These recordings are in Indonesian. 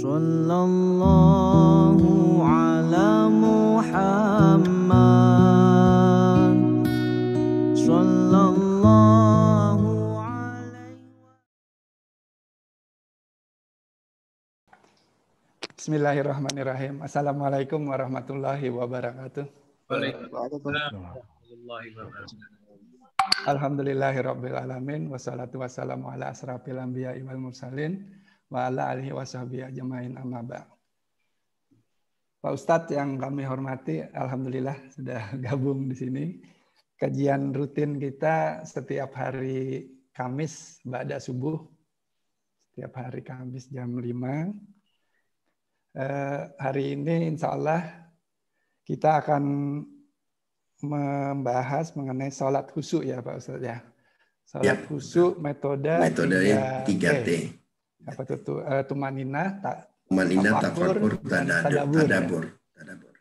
Sallallahu ala Muhammad. Sallallahu alaihi. Bismillahirrahmanirrahim. Assalamualaikum warahmatullahi wabarakatuh. Waalaikumsalam warahmatullahi wabarakatuh. Alhamdulillahirabbil alamin wassalatu wassalamu ala asrafil anbiya'i wal mursalin wa ala alihi washabbihi ajmain amma ba'd. Pak Ustadz yang kami hormati, alhamdulillah sudah gabung di sini. Kajian rutin kita setiap hari Kamis ba'da subuh. Setiap hari Kamis jam 5. Hari ini insya Allah kita akan membahas mengenai sholat khusyuk ya Pak Ustadz ya. Sholat khusyuk metode 3T. Apa itu? Tumanina, tafakur, dan tadabur.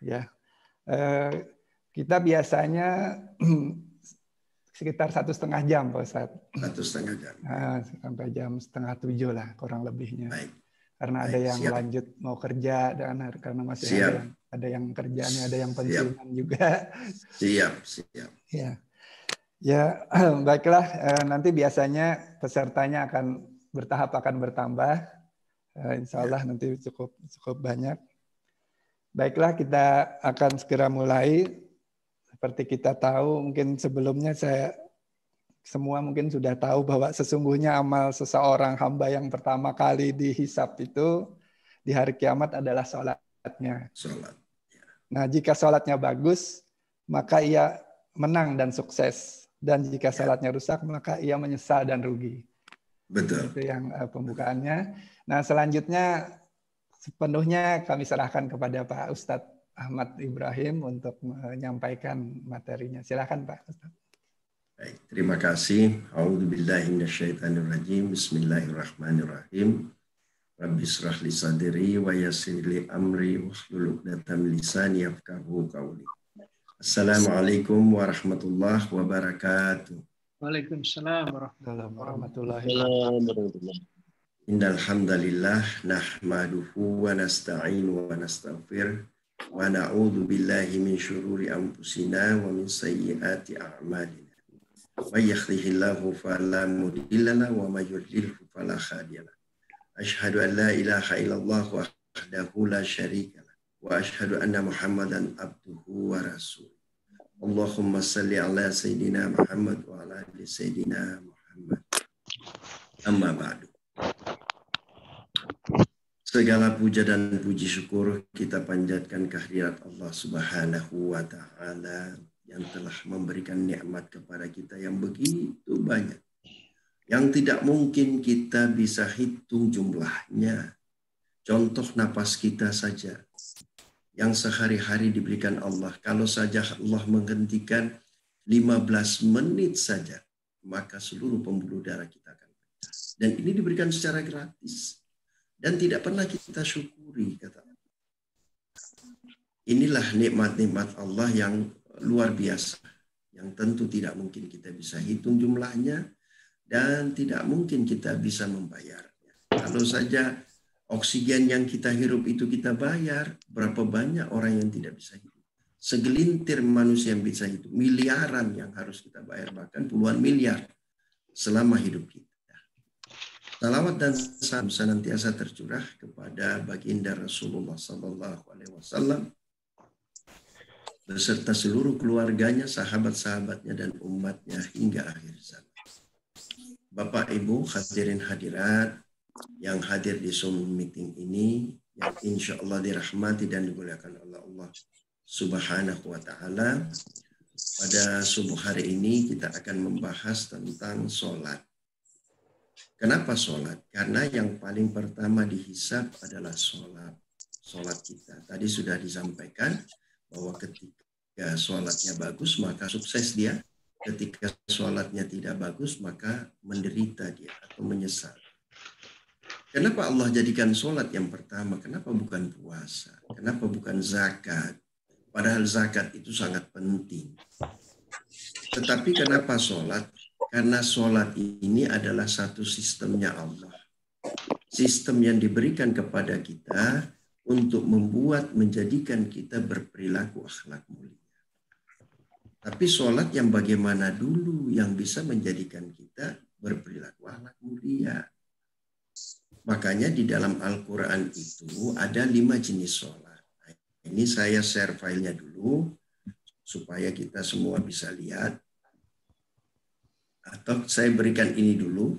Ya. Kita biasanya sekitar 1,5 jam Pak Ustadz. 1,5 jam. Sampai jam 6:30 lah kurang lebihnya. Baik. Karena ada yang lanjut mau kerja dan karena masih ada yang kerjanya, ada yang pensiunan juga. Siap. Ya, baiklah. Nanti biasanya pesertanya akan bertambah. Insya Allah nanti cukup banyak. Baiklah, kita akan segera mulai. Seperti kita tahu, mungkin sebelumnya semua mungkin sudah tahu bahwa sesungguhnya amal seseorang hamba yang pertama kali dihisap itu di hari kiamat adalah sholatnya. Nah, jika sholatnya bagus, maka ia menang dan sukses. Dan jika sholatnya rusak, maka ia menyesal dan rugi. Betul. Itu yang pembukaannya. Nah, selanjutnya sepenuhnya kami serahkan kepada Pak Ustadz Ahmad Ibrahim untuk menyampaikan materinya. Silakan Pak Ustadz. Baik, terima kasih. A'udzubillahi minasyaitonirrajim. Bismillahirrahmanirrahim. Rabbi shrah li sadri wa yassir li amri wahlul 'uqdatam min lisani yafqahu qawli. Assalamualaikum warahmatullahi wabarakatuh. Waalaikumsalam warahmatullahi Wabarakatuh. Innal hamdalillah nahmaduhu wa nasta'inu wa nastaghfir wa na'udzu billahi min syururi anfusina wa min sayyiati a'malina. May yahdihillahu fala mudilla lahu wa may yudlilhu fala hadiya lahu. Asyhadu an la ilaha illallah wahdahu la syarika lahu wa asyhadu anna Muhammadan abduhu wa rasuluh. Allahumma salli ala sayyidina Muhammad wa ala ali sayyidina Muhammad. Amma ba'du. Segala puja dan puji syukur kita panjatkan kehadirat Allah Subhanahu wa taala yang telah memberikan nikmat kepada kita yang begitu banyak. Yang tidak mungkin kita bisa hitung jumlahnya. Contoh napas kita saja. Yang sehari-hari diberikan Allah. Kalau saja Allah menghentikan 15 menit saja, maka seluruh pembuluh darah kita akan pecah. Dan ini diberikan secara gratis. Dan tidak pernah kita syukuri, kata Allah. Inilah nikmat-nikmat Allah yang luar biasa, yang tentu tidak mungkin kita bisa hitung jumlahnya dan tidak mungkin kita bisa membayarnya. Kalau saja oksigen yang kita hirup itu kita bayar, berapa banyak orang yang tidak bisa hidup. Segelintir manusia yang bisa hidup, miliaran yang harus kita bayar, bahkan puluhan miliar selama hidup kita. Salawat dan salam senantiasa tercurah kepada baginda Rasulullah SAW beserta seluruh keluarganya, sahabat-sahabatnya, dan umatnya hingga akhir zaman. Bapak, Ibu, hadirin hadirat yang hadir di Zoom meeting ini, yang insya Allah dirahmati dan dimuliakan oleh Allah Subhanahu wa Ta'ala. Pada subuh hari ini kita akan membahas tentang sholat. Kenapa sholat? Karena yang paling pertama dihisab adalah sholat. Sholat kita. Tadi sudah disampaikan bahwa ketika sholatnya bagus maka sukses dia. Ketika sholatnya tidak bagus maka menderita dia atau menyesal. Kenapa Allah jadikan sholat yang pertama? Kenapa bukan puasa? Kenapa bukan zakat? Padahal zakat itu sangat penting. Tetapi kenapa sholat? Karena sholat ini adalah satu sistemnya Allah. sistem yang diberikan kepada kita untuk menjadikan kita berperilaku akhlak mulia. Tapi sholat yang bagaimana dulu yang bisa menjadikan kita berperilaku akhlak mulia. Makanya di dalam Al-Quran itu ada 5 jenis sholat. Nah, ini saya share filenya dulu supaya kita semua bisa lihat. Atau saya berikan ini dulu.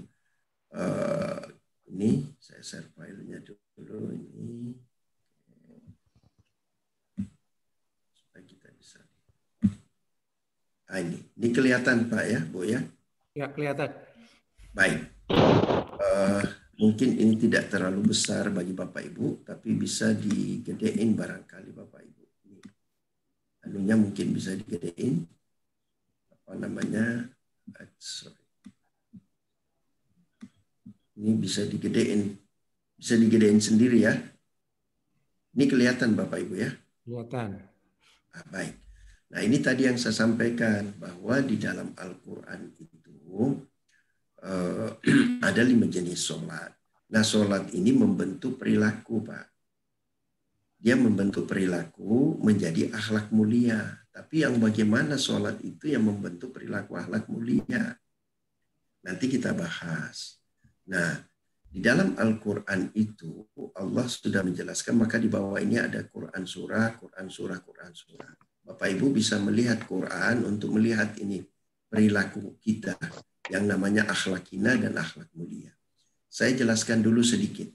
Ini saya share filenya dulu. Ini supaya kita bisa. Nah, ini kelihatan Pak ya, Bu ya? Ya, kelihatan. Baik. Mungkin ini tidak terlalu besar bagi Bapak Ibu, tapi bisa digedein barangkali Bapak Ibu. Anunya mungkin bisa digedein. Apa namanya? Sorry. Ini bisa digedein. Bisa digedein sendiri ya. Ini kelihatan Bapak Ibu ya? Kelihatan. Nah, baik. Nah ini tadi yang saya sampaikan bahwa di dalam Al-Quran itu ada 5 jenis sholat. Nah sholat ini membentuk perilaku Pak. Dia membentuk perilaku menjadi akhlak mulia. Tapi yang bagaimana sholat itu yang membentuk perilaku akhlak mulia. Nanti kita bahas. Nah di dalam Al-Quran itu Allah sudah menjelaskan, maka di bawah ini ada Quran surah, Quran surah, Quran surah. Bapak Ibu bisa melihat Quran untuk melihat ini perilaku kita yang namanya akhlakina dan akhlak mulia. Saya jelaskan dulu sedikit.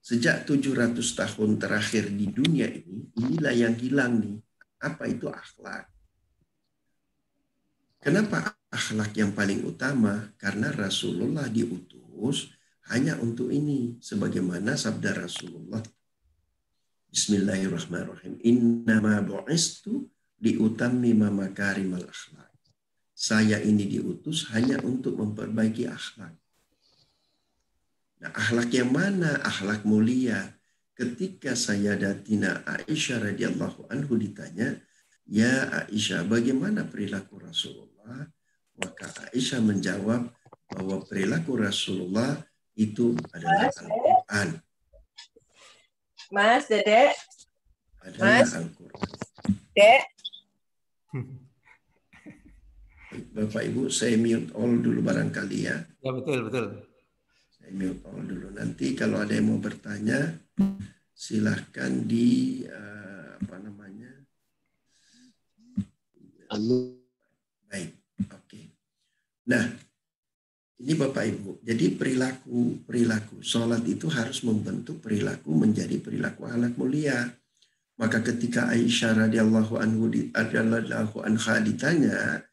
Sejak 700 tahun terakhir di dunia ini, inilah yang hilang nih. Apa itu akhlak? Kenapa akhlak yang paling utama? Karena Rasulullah diutus hanya untuk ini. Sebagaimana sabda Rasulullah. Bismillahirrahmanirrahim. Innama bu'istu liutammima makarimal akhlak. Saya ini diutus hanya untuk memperbaiki akhlak. Nah, akhlak yang mana? Akhlak mulia. Ketika Sayyidatina Aisyah radhiyallahu anhu ditanya, "Ya Aisyah, bagaimana perilaku Rasulullah?" Maka Aisyah menjawab bahwa perilaku Rasulullah itu adalah Al-Quran. Mas, Dedek. Adalah Mas. Al-Quran. Dek. Bapak Ibu, saya mute all dulu barangkali ya. Ya, betul, betul. Saya mute all dulu. Nanti kalau ada yang mau bertanya, silahkan di apa namanya? Baik, oke. Nah, ini Bapak Ibu. Jadi perilaku sholat itu harus membentuk perilaku menjadi perilaku akhlak mulia. Maka ketika Aisyah radhiyallahu anha ditanya,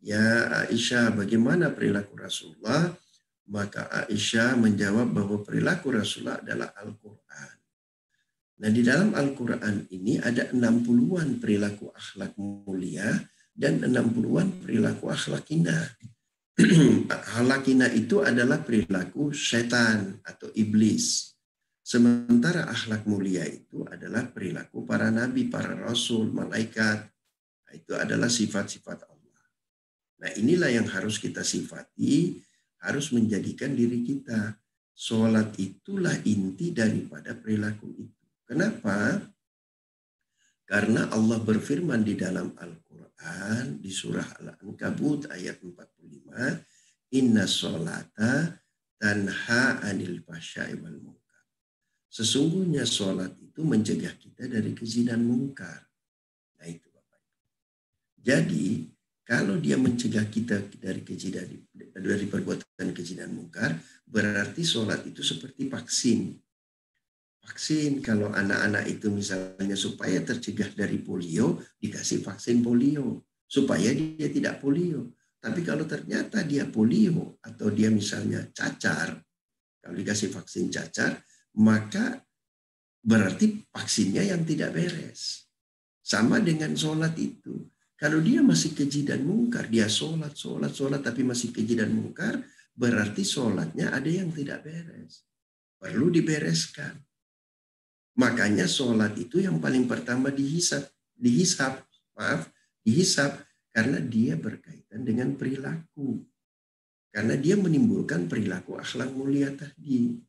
"Ya Aisyah, bagaimana perilaku Rasulullah?" Maka Aisyah menjawab bahwa perilaku Rasulullah adalah Al-Quran. Nah di dalam Al-Quran ini ada 60-an perilaku akhlak mulia dan 60-an perilaku akhlak hina. Akhlak hina itu adalah perilaku setan atau iblis. Sementara akhlak mulia itu adalah perilaku para nabi, para rasul, malaikat. Itu adalah sifat-sifat Allah. Nah inilah yang harus kita sifati, harus menjadikan diri kita. Sholat itulah inti daripada perilaku itu. Kenapa? Karena Allah berfirman di dalam Al-Quran, di surah Al-Ankabut ayat 45, "Inna sholata tanha anil fahsya'i wal munkar." Sesungguhnya sholat itu mencegah kita dari keji dan mungkar. Nah itu Bapak. Jadi kalau dia mencegah kita dari keji dari perbuatan keji dan mungkar, berarti sholat itu seperti vaksin. Vaksin kalau anak-anak itu misalnya supaya tercegah dari polio, dikasih vaksin polio supaya dia tidak polio. Tapi kalau ternyata dia polio atau dia misalnya cacar, kalau dikasih vaksin cacar, maka berarti vaksinnya yang tidak beres. Sama dengan sholat itu. Kalau dia masih keji dan mungkar, dia sholat, tapi masih keji dan mungkar, berarti sholatnya ada yang tidak beres. Perlu dibereskan. Makanya sholat itu yang paling pertama dihisap karena dia berkaitan dengan perilaku. Karena dia menimbulkan perilaku akhlak mulia tadi.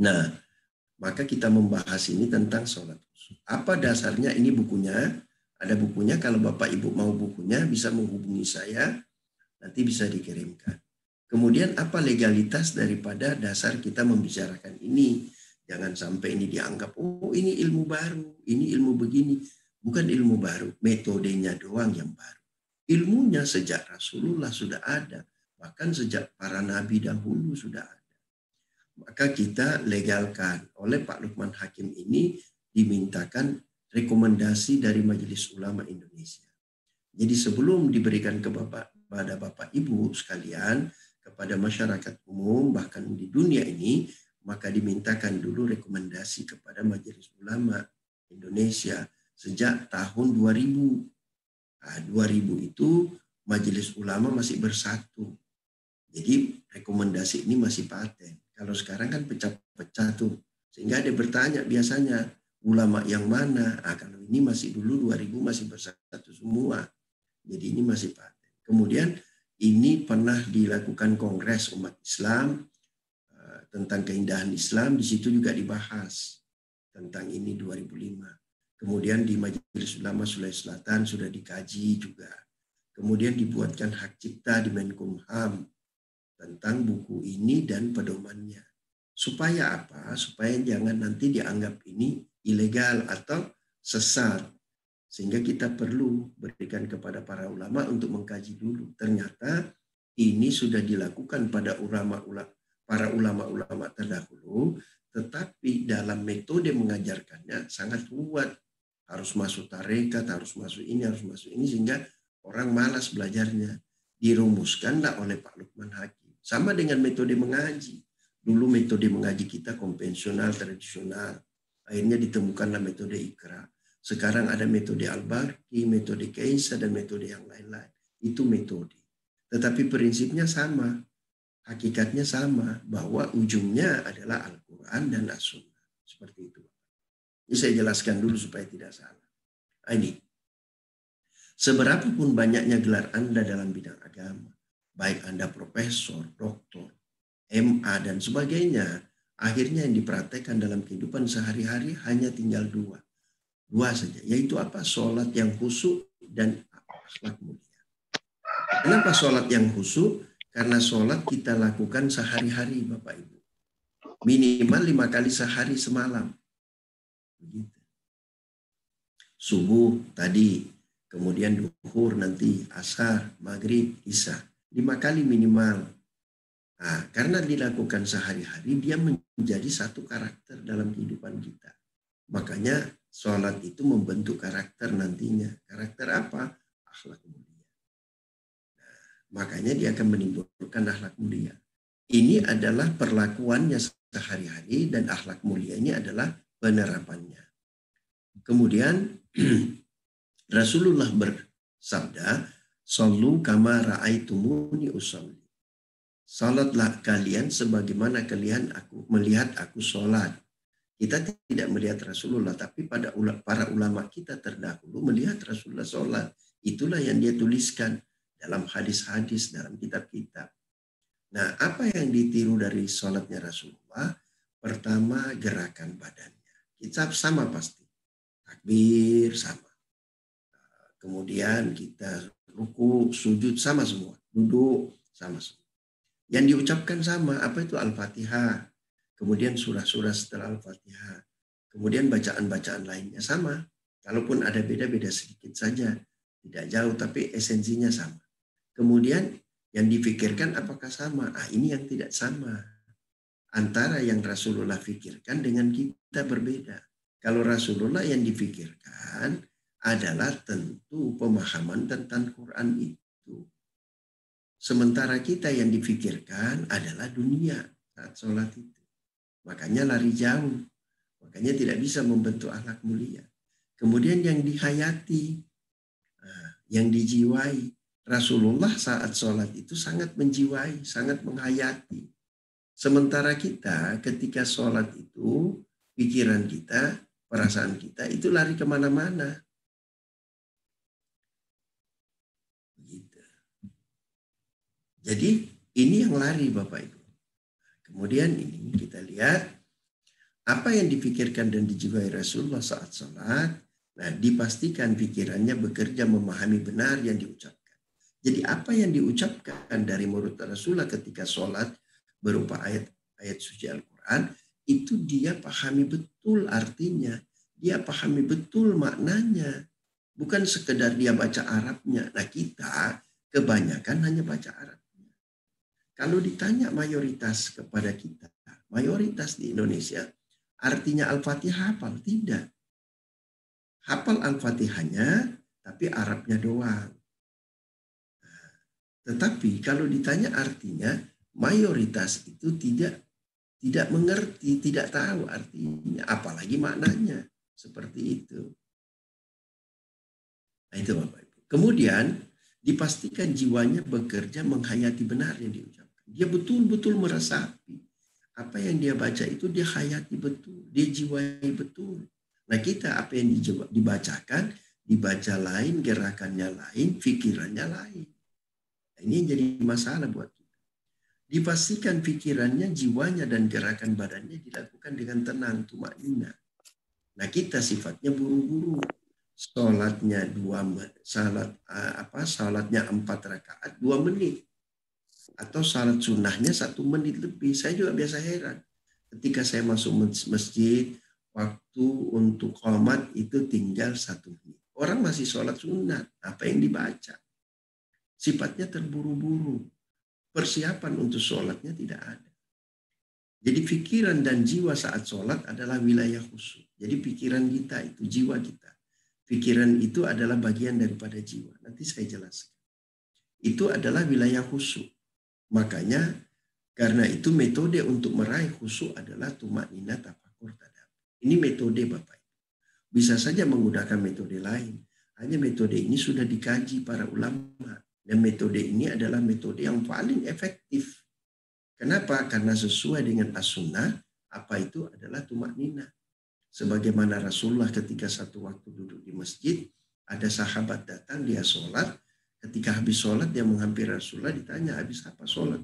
Nah, maka kita membahas ini tentang sholat khusyuk. Apa dasarnya? Ini bukunya. Ada bukunya. Kalau Bapak Ibu mau bukunya bisa menghubungi saya. Nanti bisa dikirimkan. Kemudian apa legalitas daripada dasar kita membicarakan ini? Jangan sampai ini dianggap, oh ini ilmu baru, ini ilmu begini. Bukan ilmu baru, metodenya doang yang baru. Ilmunya sejak Rasulullah sudah ada. Bahkan sejak para nabi dahulu sudah ada. Maka kita legalkan. Oleh Pak Lukman Hakim ini dimintakan rekomendasi dari Majelis Ulama Indonesia. Jadi sebelum diberikan kepada Bapak Ibu sekalian, kepada masyarakat umum, bahkan di dunia ini, maka dimintakan dulu rekomendasi kepada Majelis Ulama Indonesia sejak tahun 2000. Nah, 2000 itu Majelis Ulama masih bersatu. Jadi rekomendasi ini masih paten. Kalau sekarang kan pecah-pecah tuh. Sehingga ada bertanya biasanya, ulama yang mana? Nah, kalau ini masih dulu 2000 masih bersatu semua. Jadi ini masih paten. Kemudian ini pernah dilakukan Kongres Umat Islam tentang keindahan Islam. Di situ juga dibahas tentang ini 2005. Kemudian di Majelis Ulama Sulawesi Selatan sudah dikaji juga. Kemudian dibuatkan hak cipta di Menkumham tentang buku ini dan pedomannya. Supaya apa? Supaya jangan nanti dianggap ini ilegal atau sesat. Sehingga kita perlu berikan kepada para ulama untuk mengkaji dulu. Ternyata ini sudah dilakukan pada para ulama-ulama terdahulu, tetapi dalam metode mengajarkannya sangat kuat. Harus masuk tarekat, harus masuk ini, sehingga orang malas belajarnya. Dirumuskanlah oleh Pak Lukman Hakim. Sama dengan metode mengaji. Dulu metode mengaji kita konvensional, tradisional. Akhirnya ditemukanlah metode Iqra. Sekarang ada metode Al-Barqi, metode Kaisa, dan metode yang lain-lain. Itu metode. Tetapi prinsipnya sama. Hakikatnya sama. Bahwa ujungnya adalah Al-Quran dan As-Sunnah. Seperti itu. Ini saya jelaskan dulu supaya tidak salah. Ini. Seberapapun banyaknya gelar Anda dalam bidang agama. Baik Anda profesor, doktor, MA, dan sebagainya. Akhirnya yang dipraktekkan dalam kehidupan sehari-hari hanya tinggal dua. Dua saja, yaitu apa? Sholat yang khusyuk dan akhlak mulia. Kenapa sholat yang khusyuk? Karena sholat kita lakukan sehari-hari, Bapak Ibu. Minimal 5 kali sehari semalam. Begitu. Subuh tadi, kemudian duhur nanti, asar, maghrib, isya. 5 kali minimal. Nah, karena dilakukan sehari-hari, dia menjadi satu karakter dalam kehidupan kita. Makanya sholat itu membentuk karakter nantinya. Karakter apa? Akhlak mulia. Nah, makanya dia akan menimbulkan akhlak mulia. Ini adalah perlakuannya sehari-hari, dan akhlak mulia ini adalah penerapannya. Kemudian Rasulullah bersabda, "Shallu kama ra'aitumuni usolli." Salatlah kalian sebagaimana kalian melihat aku sholat. Kita tidak melihat Rasulullah, tapi pada para ulama kita terdahulu melihat Rasulullah sholat. Itulah yang dia tuliskan dalam hadis-hadis, dalam kitab-kitab. Nah, apa yang ditiru dari sholatnya Rasulullah? Pertama, gerakan badannya. Kita sama pasti. Takbir sama. Kemudian kita ruku, sujud sama semua. Duduk sama semua. Yang diucapkan sama, apa itu? Al-Fatihah. Kemudian surah-surah setelah Al-Fatihah. Kemudian bacaan-bacaan lainnya sama. Kalaupun ada beda-beda sedikit saja. Tidak jauh, tapi esensinya sama. Kemudian yang difikirkan apakah sama? Ini yang tidak sama. Antara yang Rasulullah fikirkan dengan kita berbeda. Kalau Rasulullah yang difikirkan adalah tentu pemahaman tentang Quran itu. Sementara kita yang difikirkan adalah dunia saat sholat itu. Makanya lari jauh. Makanya tidak bisa membentuk akhlak mulia. Kemudian yang dihayati, yang dijiwai. Rasulullah saat sholat itu sangat menjiwai, sangat menghayati. Sementara kita ketika sholat itu, pikiran kita, perasaan kita itu lari kemana-mana. Begitu. Jadi ini yang lari Bapak Ibu. Kemudian ini kita lihat Apa yang dipikirkan dan dijiwai Rasulullah saat sholat, nah dipastikan pikirannya bekerja memahami benar yang diucapkan. Jadi apa yang diucapkan dari murid Rasulullah ketika sholat berupa ayat-ayat suci Al-Quran, itu dia pahami betul artinya, dia pahami betul maknanya. Bukan sekedar dia baca Arabnya. Nah kita kebanyakan hanya baca Arabnya. Kalau ditanya mayoritas kepada kita, mayoritas di Indonesia, artinya Al-Fatihah hafal? Tidak. Hafal Al-Fatihahnya, tapi Arabnya doang. Tetapi kalau ditanya artinya, mayoritas itu tidak mengerti, tidak tahu artinya, apalagi maknanya. Seperti itu. Nah itu Bapak Ibu. Kemudian dipastikan jiwanya bekerja menghayati benar yang diucapkan. Dia betul-betul meresapi. Apa yang dia baca itu dia hayati betul, dia jiwai betul. Nah kita apa yang dibacakan, dibaca lain, gerakannya lain, pikirannya lain. Nah, ini yang jadi masalah buat kita. Dipastikan pikirannya, jiwanya, dan gerakan badannya dilakukan dengan tenang, tumaknina. Nah kita sifatnya buru-buru. Salatnya salatnya 4 rakaat 2 menit. Atau salat sunnahnya 1 menit lebih. Saya juga biasa heran. Ketika saya masuk masjid, waktu untuk qomat itu tinggal 1 menit. Orang masih sholat sunat. Apa yang dibaca? Sifatnya terburu-buru. Persiapan untuk sholatnya tidak ada. Jadi pikiran dan jiwa saat sholat adalah wilayah khusyuk. Jadi pikiran kita itu, jiwa kita. Pikiran itu adalah bagian daripada jiwa. Nanti saya jelaskan. Itu adalah wilayah khusyuk. Makanya karena itu metode untuk meraih khusyuk adalah tumaknina, tafakur, tadabbur. Ini metode Bapak. Bisa saja menggunakan metode lain. Hanya metode ini sudah dikaji para ulama. Dan metode ini adalah metode yang paling efektif. Kenapa? Karena sesuai dengan as-sunnah, apa itu adalah tumaknina. Sebagaimana Rasulullah ketika satu waktu duduk di masjid, ada sahabat datang, dia sholat. Ketika habis sholat, dia menghampiri Rasulullah, ditanya, habis apa sholat?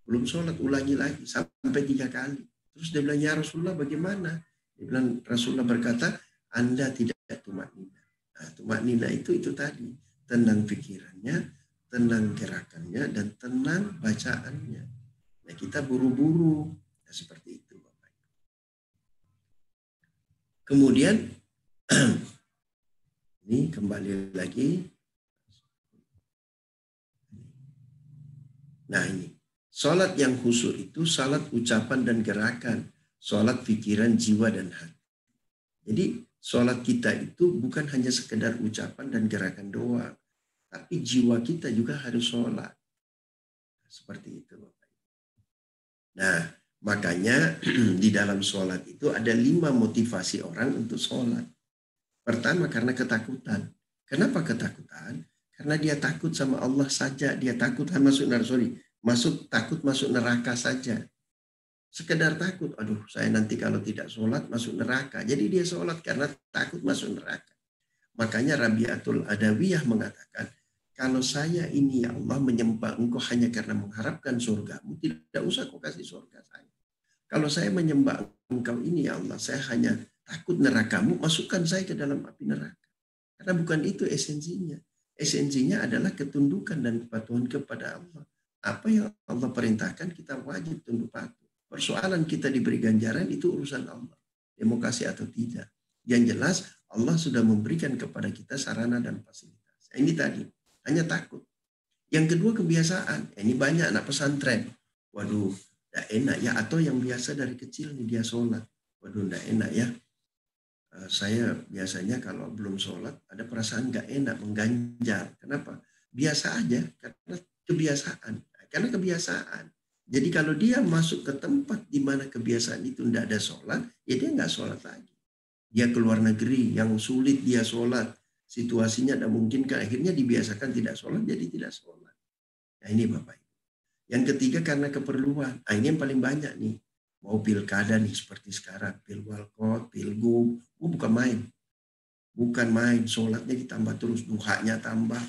Belum sholat, ulangi lagi, sampai 3 kali. Terus dia bilang, ya Rasulullah bagaimana? Dia bilang, Rasulullah berkata, Anda tidak tumaknina. Nah, tumaknina itu tadi, tenang pikirannya, tenang gerakannya, dan tenang bacaannya. Nah, kita buru-buru. Nah, seperti itu. Bapak. Kemudian, ini kembali lagi. Nah ini, salat yang khusyuk itu salat ucapan dan gerakan, salat pikiran, jiwa, dan hati. Jadi salat kita itu bukan hanya sekedar ucapan dan gerakan doang, tapi jiwa kita juga harus salat. Seperti itu Bapak. Nah makanya di dalam salat itu ada 5 motivasi orang untuk salat. Pertama karena ketakutan. Kenapa ketakutan? Karena dia takut sama Allah saja, dia takut takut masuk neraka saja. Sekedar takut, aduh saya nanti kalau tidak sholat masuk neraka. Jadi dia sholat karena takut masuk neraka. Makanya Rabi'atul Adawiyah mengatakan, kalau saya ini ya Allah menyembah engkau hanya karena mengharapkan surgamu, tidak usah kau kasih surga saya. Kalau saya menyembah engkau ini ya Allah, saya hanya takut nerakamu, masukkan saya ke dalam api neraka. Karena bukan itu esensinya. Esensinya adalah ketundukan dan kepatuhan kepada Allah. Apa yang Allah perintahkan kita wajib tunduk patuh. Persoalan kita diberi ganjaran itu urusan Allah. Dia mau kasih atau tidak. Yang jelas Allah sudah memberikan kepada kita sarana dan fasilitas. Ini tadi, hanya takut. Yang kedua kebiasaan. Ini banyak anak pesantren. Waduh, tidak enak ya. Atau yang biasa dari kecil nih dia sholat. Waduh, tidak enak ya. Saya biasanya kalau belum sholat ada perasaan nggak enak, mengganjal. Kenapa? Biasa aja, karena kebiasaan. Karena kebiasaan. Jadi kalau dia masuk ke tempat di mana kebiasaan itu tidak ada sholat, ya dia nggak sholat lagi. Dia keluar negeri yang sulit dia sholat, situasinya tidak mungkin, akhirnya dibiasakan tidak sholat, jadi tidak sholat. Nah ini Bapak. Yang ketiga karena keperluan. Nah, ini yang paling banyak nih. Mau pilkada nih seperti sekarang, pilwalkot, pilgub, bukan main. Bukan main, sholatnya ditambah terus, duhanya tambah.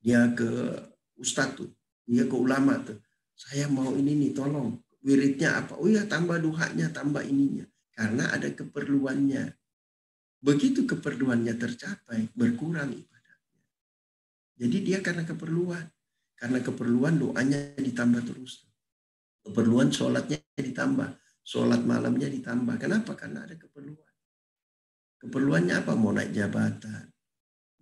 Dia ke ustadz tuh, dia ke ulama tuh. Saya mau ini nih, tolong. Wiridnya apa? Oh ya tambah duhanya, tambah ininya. karena ada keperluannya. Begitu keperluannya tercapai, berkurang ibadahnya. Jadi dia karena keperluan. Karena keperluan doanya ditambah terus. Keperluan sholatnya ditambah. Sholat malamnya ditambah. Kenapa? Karena ada keperluan. Keperluannya apa? Mau naik jabatan.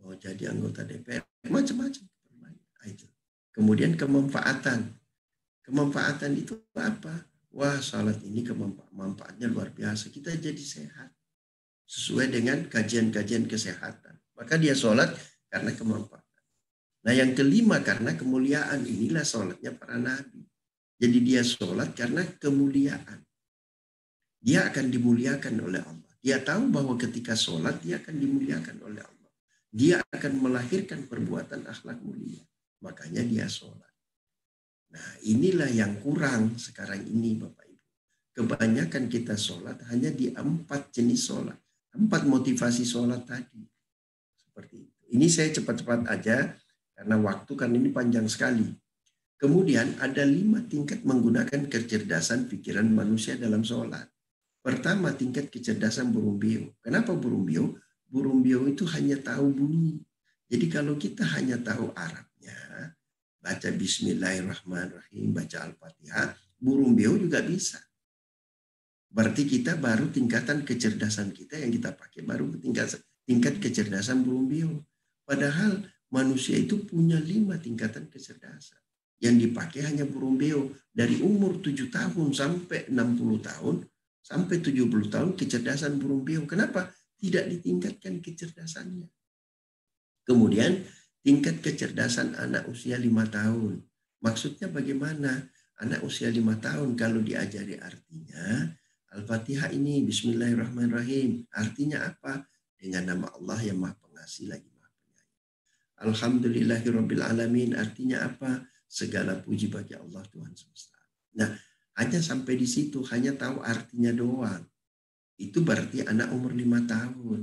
Mau jadi anggota DPR. Macam-macam keperluannya. Itu. Kemudian kemanfaatan. Kemanfaatan itu apa? Wah, sholat ini manfaatnya luar biasa. Kita jadi sehat. Sesuai dengan kajian-kajian kesehatan. Maka dia sholat karena kemanfaatan. Nah yang kelima karena kemuliaan. Inilah sholatnya para nabi. Jadi dia sholat karena kemuliaan. Dia akan dimuliakan oleh Allah. Dia tahu bahwa ketika sholat dia akan dimuliakan oleh Allah. Dia akan melahirkan perbuatan akhlak mulia. Makanya dia sholat. Nah inilah yang kurang sekarang ini Bapak Ibu. Kebanyakan kita sholat hanya di 4 jenis sholat. 4 motivasi sholat tadi. Seperti itu. Ini saya cepat-cepat aja. Karena waktu kan ini panjang sekali. Kemudian ada 5 tingkat menggunakan kecerdasan pikiran manusia dalam sholat. Pertama tingkat kecerdasan burung beo. Kenapa burung beo? Burung beo itu hanya tahu bunyi. Jadi kalau kita hanya tahu Arabnya, baca Bismillahirrahmanirrahim, baca Al-Fatihah, burung beo juga bisa. Berarti kita baru tingkatan kecerdasan kita yang kita pakai baru tingkat kecerdasan burung beo. Padahal manusia itu punya 5 tingkatan kecerdasan. Yang dipakai hanya burung beo. Dari umur 7 tahun sampai 60 tahun, sampai 70 tahun kecerdasan burung beo. Kenapa? Tidak ditingkatkan kecerdasannya. Kemudian tingkat kecerdasan anak usia 5 tahun. Maksudnya bagaimana? Anak usia 5 tahun kalau diajari artinya, Al-Fatihah ini Bismillahirrahmanirrahim. Artinya apa? Dengan nama Allah yang Maha Pengasih lagi. Alhamdulillahirabbil alamin artinya apa? Segala puji bagi Allah Tuhan semesta. Nah, hanya sampai di situ, hanya tahu artinya doang. Itu berarti anak umur 5 tahun.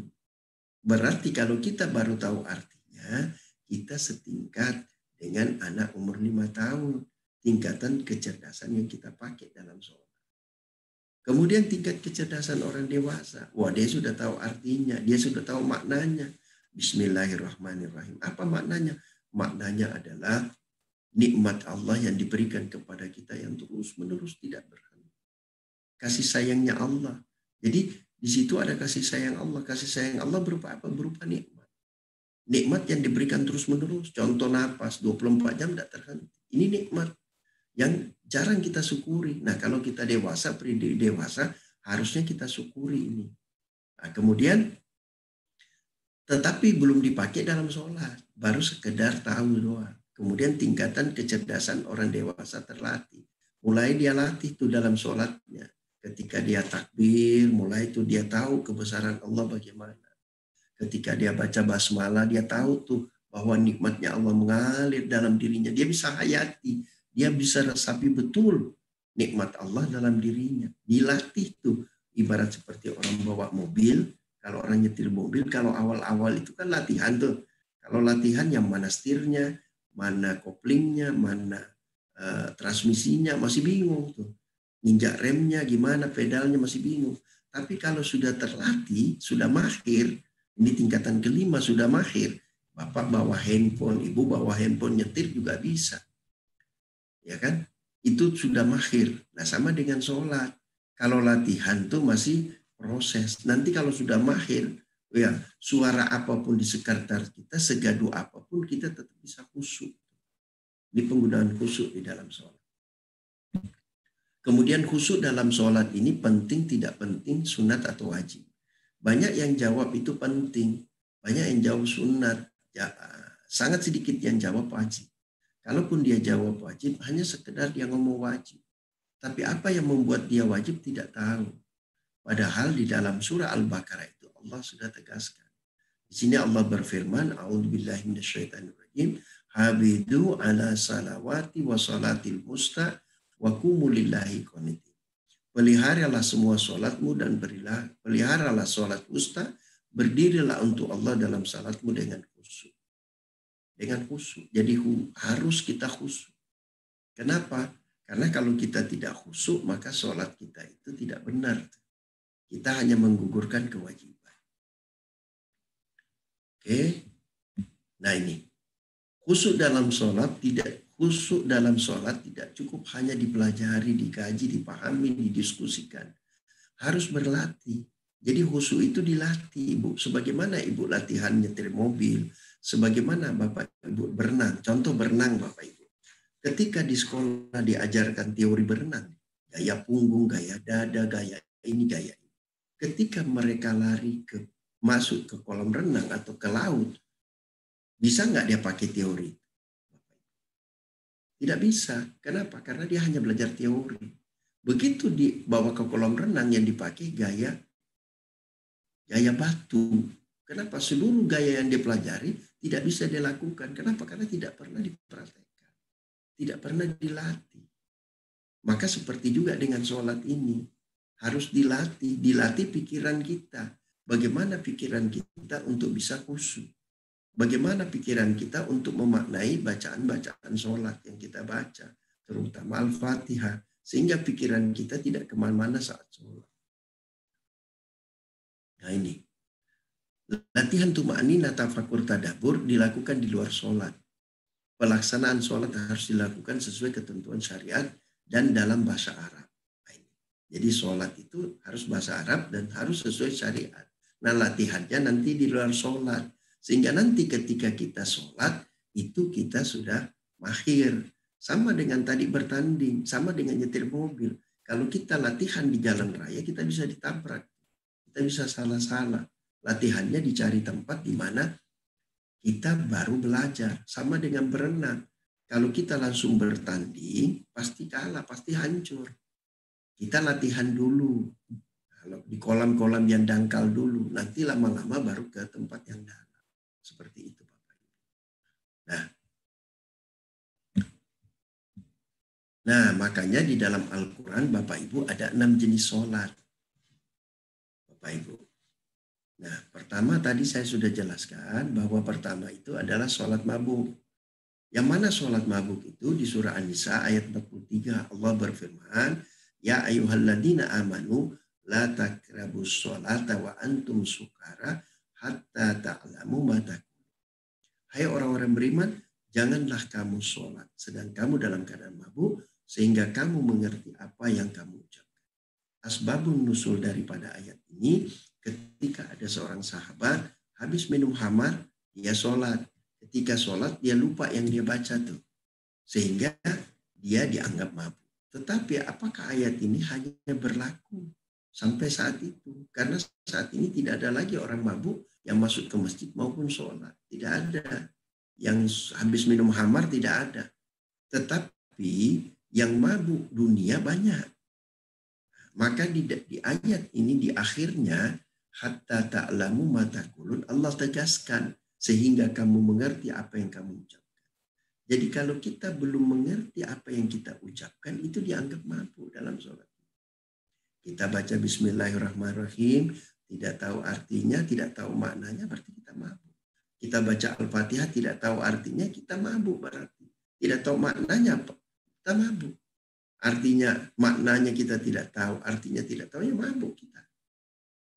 Berarti kalau kita baru tahu artinya, kita setingkat dengan anak umur 5 tahun. Tingkatan kecerdasan yang kita pakai dalam sholat. Kemudian tingkat kecerdasan orang dewasa. Wah, dia sudah tahu artinya, dia sudah tahu maknanya. Bismillahirrahmanirrahim. Apa maknanya? Maknanya adalah nikmat Allah yang diberikan kepada kita yang terus-menerus tidak berhenti. Kasih sayangnya Allah. Jadi di situ ada kasih sayang Allah. Kasih sayang Allah berupa apa? Berupa nikmat. Nikmat yang diberikan terus-menerus. Contoh napas 24 jam tidak terhenti. Ini nikmat yang jarang kita syukuri. Nah kalau kita dewasa, dewasa harusnya kita syukuri ini. Nah, kemudian tetapi belum dipakai dalam sholat. Baru sekedar tahu doang. Kemudian tingkatan kecerdasan orang dewasa terlatih. Mulai dia latih tuh dalam sholatnya. Ketika dia takbir, mulai itu dia tahu kebesaran Allah bagaimana. Ketika dia baca basmalah, dia tahu tuh bahwa nikmatnya Allah mengalir dalam dirinya. Dia bisa hayati. Dia bisa resapi betul nikmat Allah dalam dirinya. Dilatih tuh. Ibarat seperti orang bawa mobil. Kalau orang nyetir mobil, kalau awal-awal itu kan latihan tuh. Kalau latihan yang mana setirnya, mana koplingnya, mana transmisinya, masih bingung tuh. Nginjak remnya gimana, pedalnya masih bingung. Tapi kalau sudah terlatih, sudah mahir, ini tingkatan kelima sudah mahir. Bapak bawa handphone, ibu bawa handphone nyetir juga bisa. Ya kan? Itu sudah mahir. Nah sama dengan sholat. Kalau latihan tuh masih proses. Nanti kalau sudah mahir, ya suara apapun di sekitar kita, segaduh apapun kita tetap bisa khusyuk. Ini penggunaan khusyuk di dalam sholat. Kemudian khusyuk dalam sholat ini penting tidak penting, sunat atau wajib. Banyak yang jawab itu penting, banyak yang jawab sunat, ya, sangat sedikit yang jawab wajib. Kalaupun dia jawab wajib, hanya sekedar dia ngomong wajib. Tapi apa yang membuat dia wajib tidak tahu. Padahal di dalam surah Al-Baqarah itu Allah sudah tegaskan. Di sini Allah berfirman, A'udzubillahi minasyaitonirrajim, habidu ala salawati wa salatil musta wa qumu lillahi qanitin. Peliharalah semua salatmu dan peliharalah salat wusta, berdirilah untuk Allah dalam salatmu dengan khusyuk. Dengan khusyuk. Jadi harus kita khusyuk. Kenapa? Karena kalau kita tidak khusyuk, maka salat kita itu tidak benar. Kita hanya menggugurkan kewajiban. Oke. Nah ini. Khusyuk dalam sholat tidak cukup hanya dipelajari, dikaji, dipahami, didiskusikan. Harus berlatih. Jadi khusyuk itu dilatih, Ibu. Sebagaimana Ibu latihan nyetir mobil, sebagaimana Bapak Ibu berenang. Contoh berenang Bapak Ibu. Ketika di sekolah diajarkan teori berenang, gaya punggung, gaya dada, gaya ini, gaya ini. Ketika mereka lari masuk ke kolam renang atau ke laut, bisa nggak dia pakai teori? Tidak bisa. Kenapa? Karena dia hanya belajar teori. Begitu dibawa ke kolam renang yang dipakai gaya batu. Kenapa? Seluruh gaya yang dia pelajari tidak bisa dia lakukan. Kenapa? Karena tidak pernah dipraktekkan. Tidak pernah dilatih. Maka seperti juga dengan sholat ini. Harus dilatih. Dilatih pikiran kita. Bagaimana pikiran kita untuk bisa khusyuk. Bagaimana pikiran kita untuk memaknai bacaan-bacaan sholat yang kita baca. Terutama Al-Fatihah. Sehingga pikiran kita tidak kemana-mana saat sholat. Nah ini. Latihan tuma'aninah tafakur tadabbur dilakukan di luar sholat. Pelaksanaan sholat harus dilakukan sesuai ketentuan syariat dan dalam bahasa Arab. Nah ini. Jadi sholat itu harus bahasa Arab dan harus sesuai syariat. Nah latihannya nanti di luar sholat. Sehingga nanti ketika kita sholat, itu kita sudah mahir. Sama dengan tadi bertanding, sama dengan nyetir mobil. Kalau kita latihan di jalan raya, kita bisa ditabrak. Kita bisa salah-salah. Latihannya dicari tempat di mana kita baru belajar. Sama dengan berenang. Kalau kita langsung bertanding, pasti kalah, pasti hancur. Kita latihan dulu. Kalau di kolam-kolam yang dangkal dulu, nanti lama-lama baru ke tempat yang dalam. Seperti itu Bapak Ibu. Nah, makanya di dalam Al-Quran Bapak Ibu ada 6 jenis sholat. Bapak Ibu. Nah, pertama tadi saya sudah jelaskan bahwa pertama itu adalah sholat mabuk. Yang mana sholat mabuk itu di surah An-Nisa ayat 43 Allah berfirman, Ya ayyuhalladzina amanu la takrabus sholata wa antum sukara hatta ta'lamu ma taqulun. Hai orang-orang beriman, janganlah kamu sholat sedang kamu dalam keadaan mabuk sehingga kamu mengerti apa yang kamu ucapkan. Asbabun nusul daripada ayat ini, ketika ada seorang sahabat habis minum khamar, dia sholat. Ketika sholat dia lupa yang dia baca tuh, sehingga dia dianggap mabuk. Tetapi apakah ayat ini hanya berlaku sampai saat itu? Karena saat ini tidak ada lagi orang mabuk yang masuk ke masjid maupun sholat. Tidak ada. Yang habis minum khamar tidak ada. Tetapi yang mabuk dunia banyak. Maka di ayat ini di akhirnya, hatta ta'lamu ma taqulun, Allah tegaskan sehingga kamu mengerti apa yang kamu ucapkan. Jadi kalau kita belum mengerti apa yang kita ucapkan, itu dianggap mabuk dalam sholat. Kita baca Bismillahirrahmanirrahim, tidak tahu artinya, tidak tahu maknanya, berarti kita mabuk. Kita baca Al-Fatihah, tidak tahu artinya, kita mabuk berarti. Tidak tahu maknanya, kita mabuk. Artinya, maknanya kita tidak tahu, artinya tidak tahu, ya mabuk kita.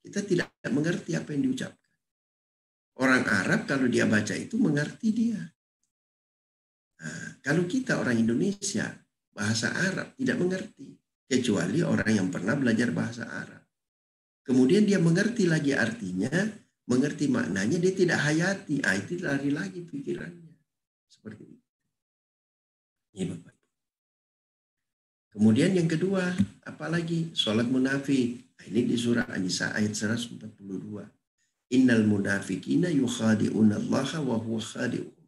Kita tidak mengerti apa yang diucapkan. Orang Arab kalau dia baca itu mengerti dia. Nah, kalau kita orang Indonesia, bahasa Arab tidak mengerti. Kecuali orang yang pernah belajar bahasa Arab. Kemudian dia mengerti lagi artinya, mengerti maknanya, dia tidak hayati. Itu lari lagi pikirannya. Seperti itu. Ini Bapak. Kemudian yang kedua, apalagi sholat munafik. Ini di surah An-Nisa ayat 142. Innal munafiqina yukhadi'una Allah wa huwa khadi'uhum.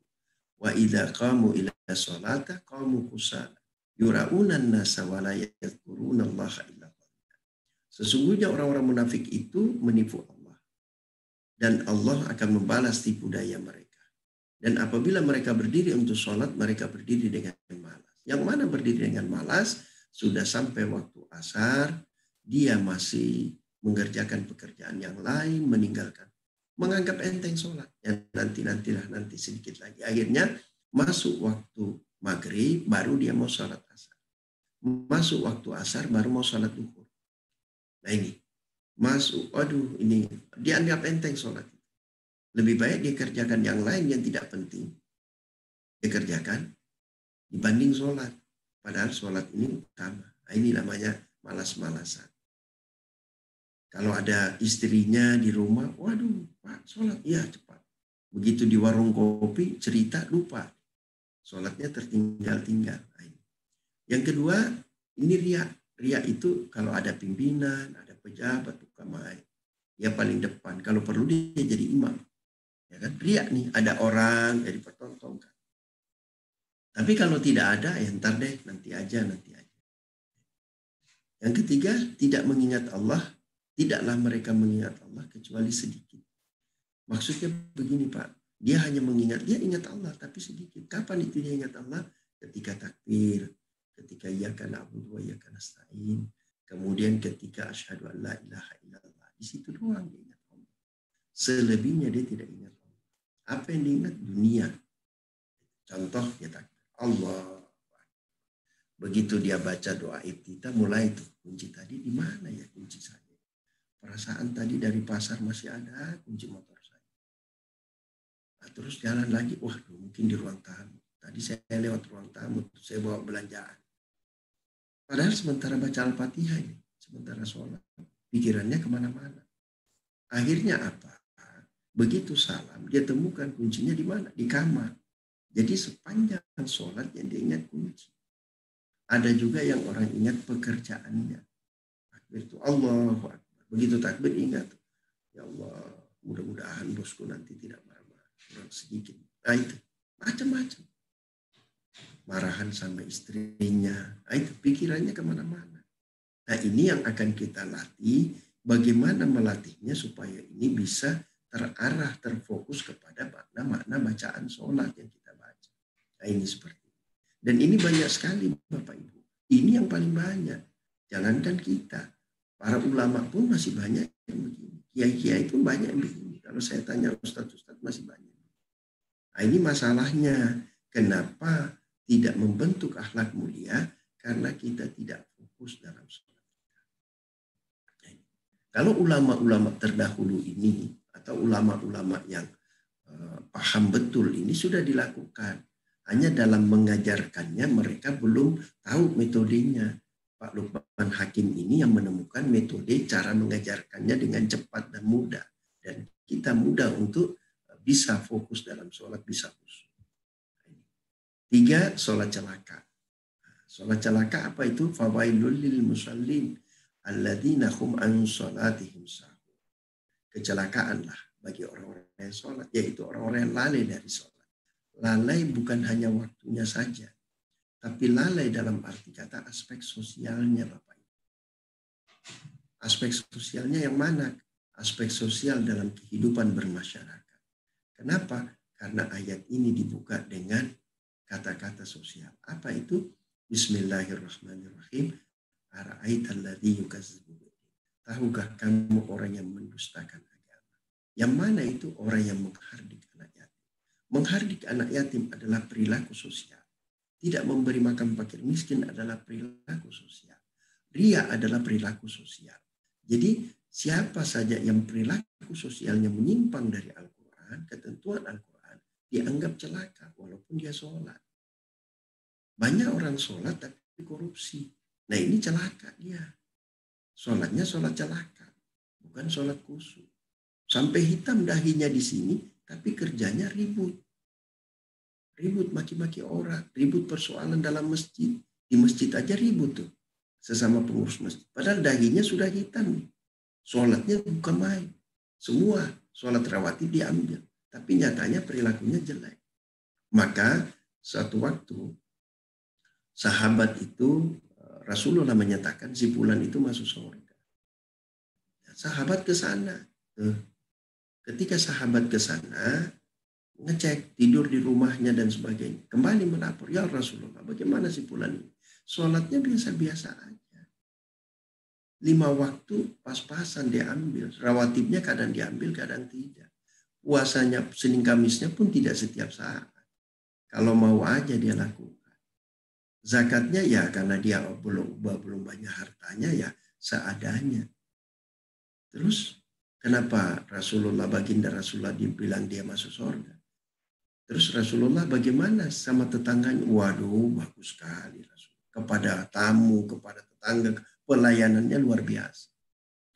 Wa idza qamu ila sholata qamu kusala. Yura'una an-nasa wa la yadhkuruna Allah illa qalila. Sesungguhnya orang-orang munafik itu menipu Allah. Dan Allah akan membalas tipu daya mereka. Dan apabila mereka berdiri untuk sholat, mereka berdiri dengan malas. Yang mana berdiri dengan malas? Sudah sampai waktu asar, dia masih mengerjakan pekerjaan yang lain, meninggalkan. Menganggap enteng sholat. Ya, nanti sedikit lagi. Akhirnya masuk waktu maghrib, baru dia mau sholat asar. Masuk waktu asar, baru mau sholat duhur. Nah ini. masuk, aduh ini dianggap enteng sholat. Lebih baik dia kerjakan yang lain yang tidak penting, dia kerjakan dibanding sholat. Padahal sholat ini utama. Nah, ini namanya malas-malasan. Kalau ada istrinya di rumah, waduh Pak sholat, iya cepat. Begitu di warung kopi cerita lupa, sholatnya tertinggal-tinggal. Yang kedua, ini riya. Riya itu kalau ada pimpinan, ada pejabat, ukamai, dia paling depan. Kalau perlu dia jadi imam. Ya kan? Riya nih, ada orang yang dipertontonkan. Tapi kalau tidak ada, ya ntar deh, nanti aja. Yang ketiga, tidak mengingat Allah. Tidaklah mereka mengingat Allah kecuali sedikit. Maksudnya begini Pak, dia hanya mengingat, dia ingat Allah tapi sedikit. Kapan itu dia ingat Allah? Ketika takbir, ketika iyyaka na'budu wa iyyaka nasta'in, kemudian ketika asyhadu an la ilaha illallah. Di situ doang dia ingat Allah. Selebihnya dia tidak ingat Allah. Apa yang diingat? Dunia. Contoh dia takbir, Allah. Begitu dia baca doa iftitah, mulai itu kunci tadi di mana ya kunci saya? Perasaan tadi dari pasar masih ada kunci motor saya. Nah, terus jalan lagi, waduh mungkin di ruang tamu. Tadi saya lewat ruang tamu, saya bawa belanjaan. Padahal sementara baca Al-Fatihah ini, sementara sholat, pikirannya kemana-mana. Akhirnya apa? Begitu salam, dia temukan kuncinya di mana? Di kamar. Jadi sepanjang sholat yang dia ingat kunci. Ada juga yang orang ingat pekerjaannya. Takbir itu Allahu Akbar. Begitu takbir ingat, ya Allah, mudah-mudahan bosku nanti tidak marah-marah, kurang sedikit. Nah itu, macam-macam. Marahan sama istrinya, nah itu pikirannya kemana-mana. Nah ini yang akan kita latih, bagaimana melatihnya supaya ini bisa terarah, terfokus kepada makna-makna bacaan sholat yang kita baca. Nah ini seperti itu. Dan ini banyak sekali Bapak Ibu. Ini yang paling banyak. Jangankan kita. Para ulama pun masih banyak yang begini. Kiai-kiai pun banyak yang begini. Kalau saya tanya ustadz-ustadz masih banyak. Nah ini masalahnya. Kenapa tidak membentuk akhlak mulia? Karena kita tidak fokus dalam sholat. Kalau ulama-ulama terdahulu ini, atau ulama-ulama yang paham betul ini sudah dilakukan. Hanya dalam mengajarkannya mereka belum tahu metodenya. Pak Lukman Hakim ini yang menemukan metode cara mengajarkannya dengan cepat dan mudah. Dan kita mudah untuk bisa fokus dalam sholat, bisa khusyuk. 3, sholat celaka. Sholat celaka apa itu? Fawailul lil musallin alladzina hum an sholatihim sahun. Kecelakaanlah bagi orang-orang yang sholat, yaitu orang-orang yang lalai dari sholat. Lalai bukan hanya waktunya saja, tapi lalai dalam arti kata aspek sosialnya Bapak Ibu. Aspek sosialnya yang mana? Aspek sosial dalam kehidupan bermasyarakat. Kenapa? Karena ayat ini dibuka dengan kata-kata sosial. Apa itu? Bismillahirrahmanirrahim. Ara'aital ladzi yukazzibu biddin. Tahukah kamu orang yang mendustakan agama? Yang mana itu? Orang yang menghardik anak yatim. Menghardik anak yatim adalah perilaku sosial. Tidak memberi makan fakir miskin adalah perilaku sosial. Riya adalah perilaku sosial. Jadi siapa saja yang perilaku sosialnya menyimpang dari Al-Quran, ketentuan Al-Quran, dianggap celaka walaupun dia sholat. Banyak orang sholat tapi korupsi. Nah ini celaka dia. Sholatnya sholat celaka, bukan sholat khusyuk. Sampai hitam dahinya di sini, tapi kerjanya ribut. Ribut maki-maki orang, ribut persoalan dalam masjid. Di masjid aja ribut tuh, sesama pengurus masjid. Padahal dahinya sudah hitam. Sholatnya bukan main. Semua sholat rawatib diambil. Tapi nyatanya perilakunya jelek. Maka suatu waktu, sahabat itu, Rasulullah menyatakan si fulan itu masuk surga. Sahabat ke sana. Ketika sahabat ke sana, ngecek, tidur di rumahnya dan sebagainya. Kembali melapor, ya Rasulullah, bagaimana si fulan ini? Sholatnya biasa-biasa aja. 5 waktu pas-pasan diambil. Rawatibnya kadang diambil, kadang tidak. Puasanya Senin Kamisnya pun tidak setiap saat. Kalau mau aja dia lakukan. Zakatnya ya karena dia belum banyak hartanya ya seadanya. Terus kenapa Rasulullah, baginda Rasulullah dibilang dia masuk surga? Terus Rasulullah bagaimana sama tetangganya? Waduh, bagus sekali Rasulullah. Kepada tamu, kepada tetangga, pelayanannya luar biasa.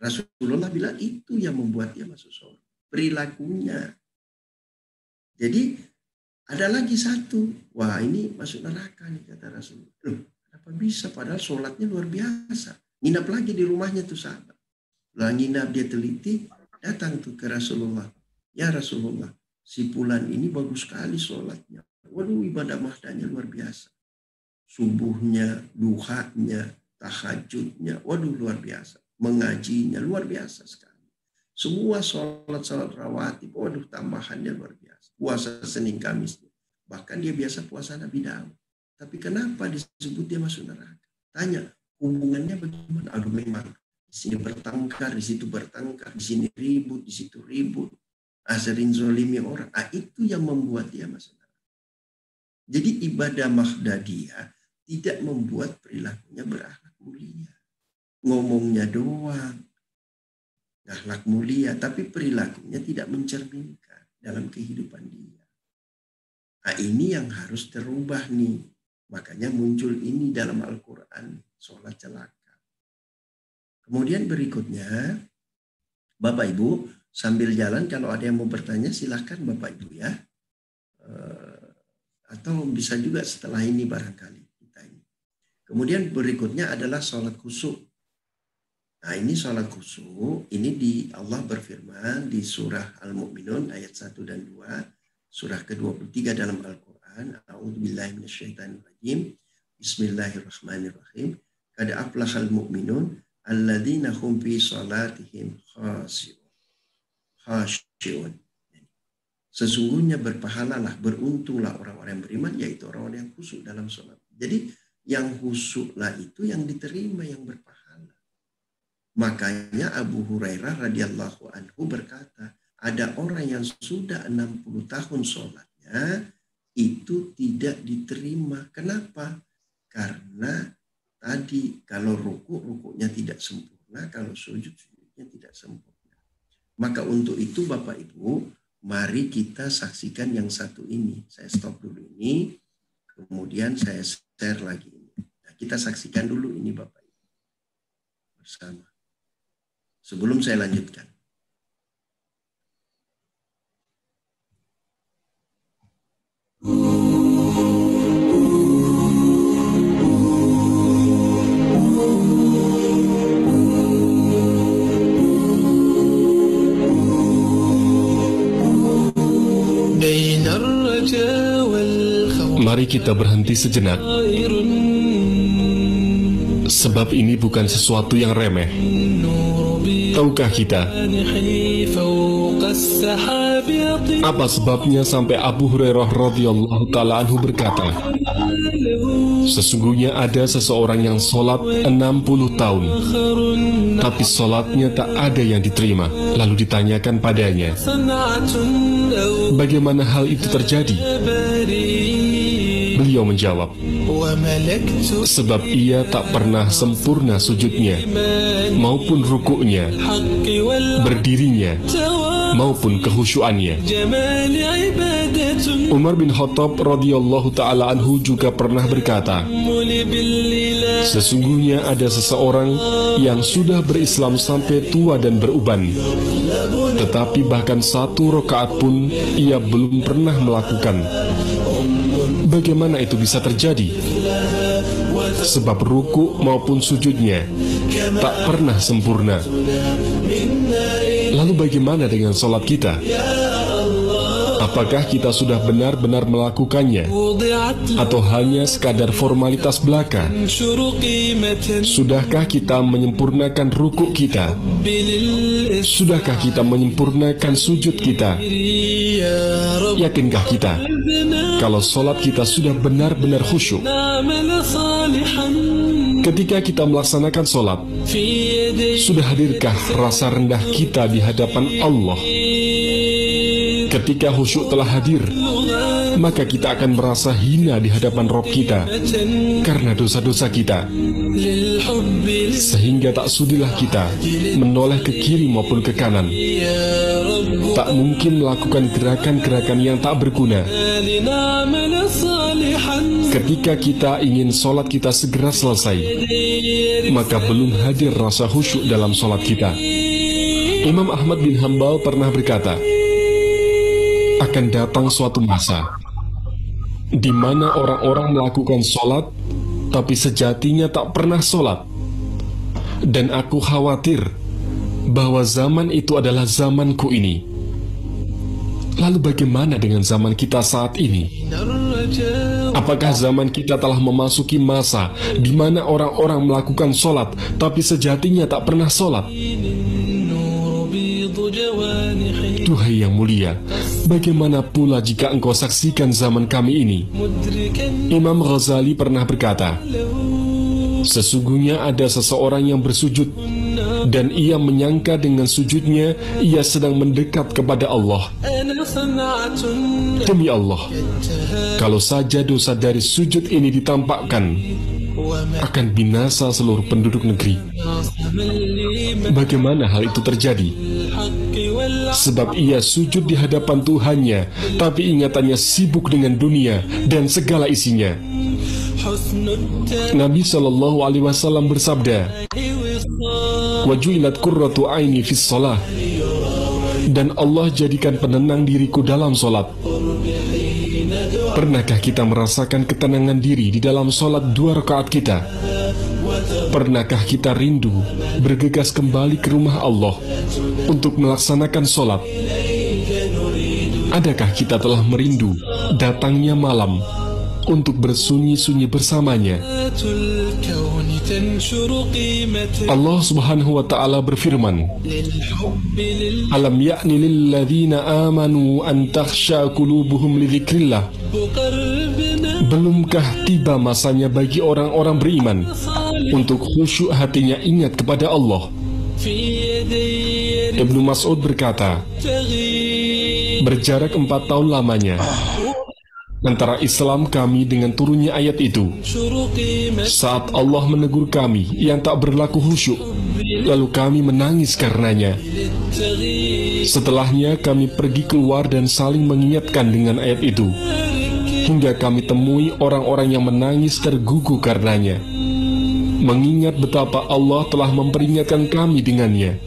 Rasulullah bilang itu yang membuat dia masuk surga. Perilakunya. Jadi ada lagi satu. Wah, ini masuk neraka nih kata Rasulullah. Loh, kenapa bisa? Padahal sholatnya luar biasa. Nginap lagi di rumahnya tuh sahabat. Lah nginap dia teliti, datang tuh ke Rasulullah. Ya Rasulullah, si Fulan ini bagus sekali sholatnya. Waduh, ibadah mahdanya luar biasa. Subuhnya, duhanya, tahajudnya, waduh luar biasa. Mengajinya luar biasa sekali. Semua sholat rawatib, waduh tambahannya luar biasa. Puasa Senin Kamisnya. Bahkan dia biasa puasa Nabi Daud. Tapi kenapa disebut dia masuk neraka? Tanya, hubungannya bagaimana? Aduh memang. Di sini bertengkar, di situ bertengkar, di sini ribut, di situ ribut. Sering zolimi orang. Itu yang membuat dia masuk neraka. Jadi ibadah mahdadiyah tidak membuat perilakunya berakhlak mulia. Ngomongnya doang, akhlak mulia, tapi perilakunya tidak mencerminkan dalam kehidupan dia. Ini yang harus terubah nih. Makanya muncul ini dalam Al-Quran, sholat celaka. Kemudian berikutnya, Bapak Ibu, sambil jalan kalau ada yang mau bertanya silahkan Bapak Ibu ya. Atau bisa juga setelah ini barangkali kita ini. Kemudian berikutnya adalah sholat khusyuk. Nah ini sholat khusyuk, ini Allah berfirman di surah Al-Mu'minun ayat 1 dan 2, surah ke-23 dalam Al-Quran. A'udzubillahi minasyaitonirrajim. Bismillahirrahmanirrahim. Qad aflahal mu'minun alladzina hum fi salatihim khashi'un. Sesungguhnya berpahalalah, beruntunglah orang-orang yang beriman, yaitu orang-orang yang khusyuk dalam sholat. Jadi yang khusyuklah itu yang diterima, yang berpahala. Makanya Abu Hurairah radhiyallahu anhu berkata, ada orang yang sudah 60 tahun sholatnya itu tidak diterima. Kenapa? Karena tadi kalau rukuknya tidak sempurna, kalau sujudnya tidak sempurna. Maka untuk itu Bapak Ibu, mari kita saksikan yang satu ini. Saya stop dulu ini, kemudian saya share lagi ini. Nah, kita saksikan dulu ini Bapak Ibu bersama. Sebelum saya lanjutkan. Mari kita berhenti sejenak, sebab ini bukan sesuatu yang remeh. Tahukah kita apa sebabnya sampai Abu Hurairah radhiyallahu ta'ala anhu berkata, sesungguhnya ada seseorang yang sholat 60 tahun, tapi sholatnya tak ada yang diterima. Lalu ditanyakan padanya, bagaimana hal itu terjadi? Beliau menjawab, sebab ia tak pernah sempurna sujudnya, maupun rukuknya, berdirinya, maupun kehusyuannya. Umar bin Khattab radhiyallahu ta'ala anhu juga pernah berkata, sesungguhnya ada seseorang yang sudah berislam sampai tua dan beruban, tetapi bahkan 1 rakaat pun ia belum pernah melakukan. Bagaimana itu bisa terjadi? Sebab ruku maupun sujudnya tak pernah sempurna. Lalu bagaimana dengan sholat kita? Apakah kita sudah benar-benar melakukannya? Atau hanya sekadar formalitas belaka? Sudahkah kita menyempurnakan ruku kita? Sudahkah kita menyempurnakan sujud kita? Yakinkah kita kalau sholat kita sudah benar-benar khusyuk? Ketika kita melaksanakan sholat, sudah hadirkah rasa rendah kita di hadapan Allah? Ketika khusyuk telah hadir, maka kita akan merasa hina di hadapan Rabb kita karena dosa-dosa kita, sehingga tak sudilah kita menoleh ke kiri maupun ke kanan. Tak mungkin melakukan gerakan-gerakan yang tak berguna. Ketika kita ingin sholat kita segera selesai, maka belum hadir rasa khusyuk dalam sholat kita. Imam Ahmad bin Hanbal pernah berkata, akan datang suatu masa di mana orang-orang melakukan sholat, tapi sejatinya tak pernah sholat. Dan aku khawatir bahwa zaman itu adalah zamanku ini. Lalu bagaimana dengan zaman kita saat ini? Apakah zaman kita telah memasuki masa di mana orang-orang melakukan sholat, tapi sejatinya tak pernah sholat? Duhai yang mulia, bagaimana pula jika engkau saksikan zaman kami ini? Imam Ghazali pernah berkata, sesungguhnya ada seseorang yang bersujud, dan ia menyangka dengan sujudnya ia sedang mendekat kepada Allah. Demi Allah, kalau saja dosa dari sujud ini ditampakkan, akan binasa seluruh penduduk negeri. Bagaimana hal itu terjadi? Sebab ia sujud di hadapan Tuhannya, tapi ingatannya sibuk dengan dunia dan segala isinya. Nabi SAW bersabda, "Wajulat qurratu aini fis shalah." Dan Allah jadikan penenang diriku dalam solat. Pernahkah kita merasakan ketenangan diri di dalam solat 2 rakaat kita? Pernahkah kita rindu bergegas kembali ke rumah Allah untuk melaksanakan solat? Adakah kita telah merindu datangnya malam untuk bersunyi-sunyi bersamanya? Allah Subhanahu wa ta'ala berfirman, "Alam ya'ni lilladzina amanu an takhsha qulubuhum li dzikrillah." Belumkah tiba masanya bagi orang-orang beriman untuk khusyuk hatinya ingat kepada Allah? Ibnu Mas'ud berkata, berjarak 4 tahun lamanya antara Islam kami dengan turunnya ayat itu. Saat Allah menegur kami yang tak berlaku khusyuk, lalu kami menangis karenanya. Setelahnya kami pergi keluar dan saling mengingatkan dengan ayat itu, hingga kami temui orang-orang yang menangis tergugu karenanya, mengingat betapa Allah telah memperingatkan kami dengannya.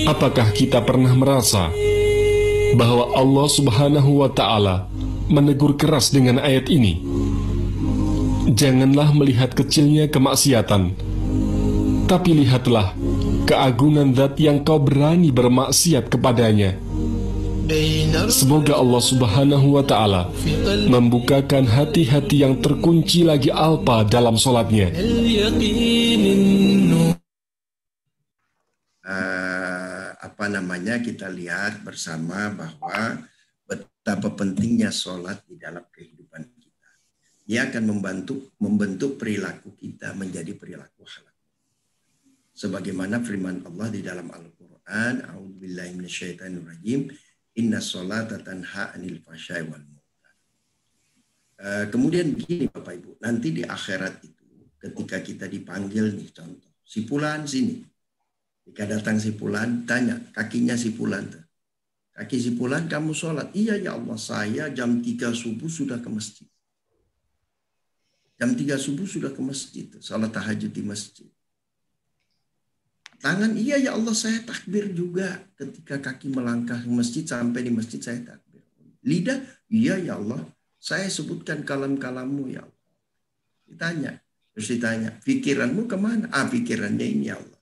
Apakah kita pernah merasa bahwa Allah Subhanahu wa ta'ala menegur keras dengan ayat ini? Janganlah melihat kecilnya kemaksiatan, tapi lihatlah keagungan Zat yang kau berani bermaksiat kepadanya. Semoga Allah Subhanahu wa ta'ala membukakan hati-hati yang terkunci lagi alpa dalam sholatnya. Kita lihat bersama bahwa betapa pentingnya sholat di dalam kehidupan kita. Ia akan membentuk perilaku kita menjadi perilaku halal. Sebagaimana firman Allah di dalam Al-Quran, "A'udzubillahi minasyaitonirrajim, inna sholata tanha 'anil fahsya'i wal munkar." Kemudian begini Bapak Ibu, nanti di akhirat itu ketika kita dipanggil nih, contoh, si fulan sini. Jika datang si fulan, tanya kakinya si fulan. Kaki si fulan, kamu sholat? Iya ya Allah, saya jam 3 subuh sudah ke masjid. Jam 3 subuh sudah ke masjid. Sholat tahajud di masjid. Tangan, iya ya Allah, saya takbir juga. Ketika kaki melangkah ke masjid, sampai di masjid saya takbir. Lidah, iya ya Allah, saya sebutkan kalam-kalammu ya Allah. Terus ditanya, pikiranmu kemana? Pikirannya ini ya Allah.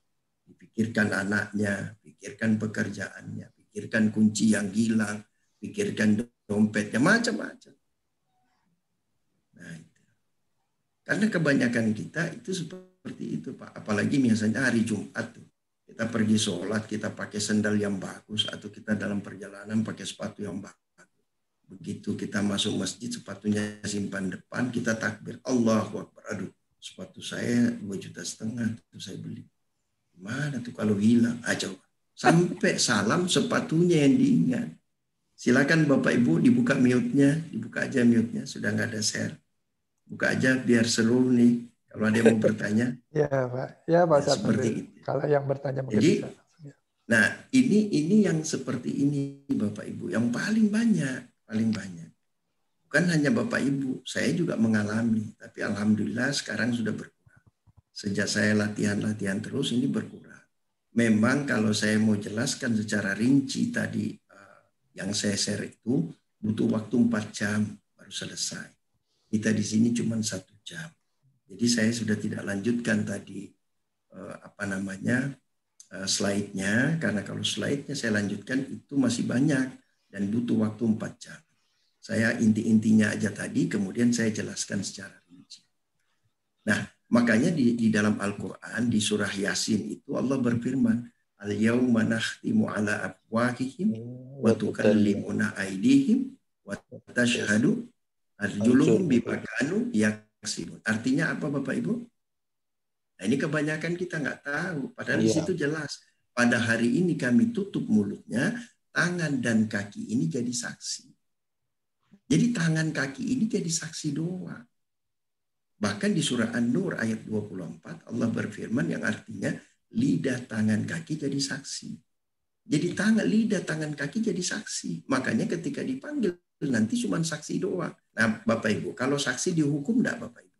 Pikirkan anaknya, pikirkan pekerjaannya, pikirkan kunci yang hilang, pikirkan dompetnya, macam-macam. Nah, itu. Karena kebanyakan kita itu seperti itu, Pak. Apalagi misalnya hari Jumat tuh. Kita pergi sholat, kita pakai sandal yang bagus, atau kita dalam perjalanan pakai sepatu yang bagus. Begitu kita masuk masjid, sepatunya simpan depan, kita takbir, Allahu Akbar. Aduh, sepatu saya 2,5 juta, itu saya beli. Mana tuh kalau hilang? Coba Sampai salam sepatunya yang diingat. Silakan Bapak Ibu dibuka mute-nya, dibuka aja mute-nya, sudah nggak ada share. Buka aja biar seru nih. Kalau ada yang mau bertanya. Ya Pak, ya Pak Ustadz. Seperti itu. Kalau yang bertanya mungkin Jadi, bisa. nah ini yang seperti ini Bapak Ibu, yang paling banyak. Bukan hanya Bapak Ibu, saya juga mengalami. Tapi alhamdulillah sekarang sudah berkurang. Sejak saya latihan terus ini berkurang. Memang kalau saya mau jelaskan secara rinci tadi yang saya share itu butuh waktu 4 jam baru selesai. Kita di sini cuma 1 jam. Jadi saya sudah tidak lanjutkan tadi slide-nya, karena kalau slide-nya saya lanjutkan itu masih banyak dan butuh waktu 4 jam. Saya inti-intinya aja tadi, kemudian saya jelaskan secara rinci. Nah, makanya di dalam Al-Quran, di surah Yasin itu Allah berfirman, Al-yawma nakhtimu ala afwahihim wa tukallimuna aydihim wa tashhadu arjuluhum bima kanu yaksibun. Artinya apa Bapak Ibu? Nah, ini kebanyakan kita nggak tahu. Padahal di situ jelas. Pada hari ini kami tutup mulutnya, tangan dan kaki ini jadi saksi. Jadi tangan kaki ini jadi saksi doang. Bahkan di surah An-Nur ayat 24 Allah berfirman yang artinya lidah, tangan, kaki jadi saksi. Jadi lidah, tangan, kaki jadi saksi. Makanya ketika dipanggil nanti cuma saksi doang. Nah Bapak Ibu, kalau saksi dihukum enggak Bapak Ibu?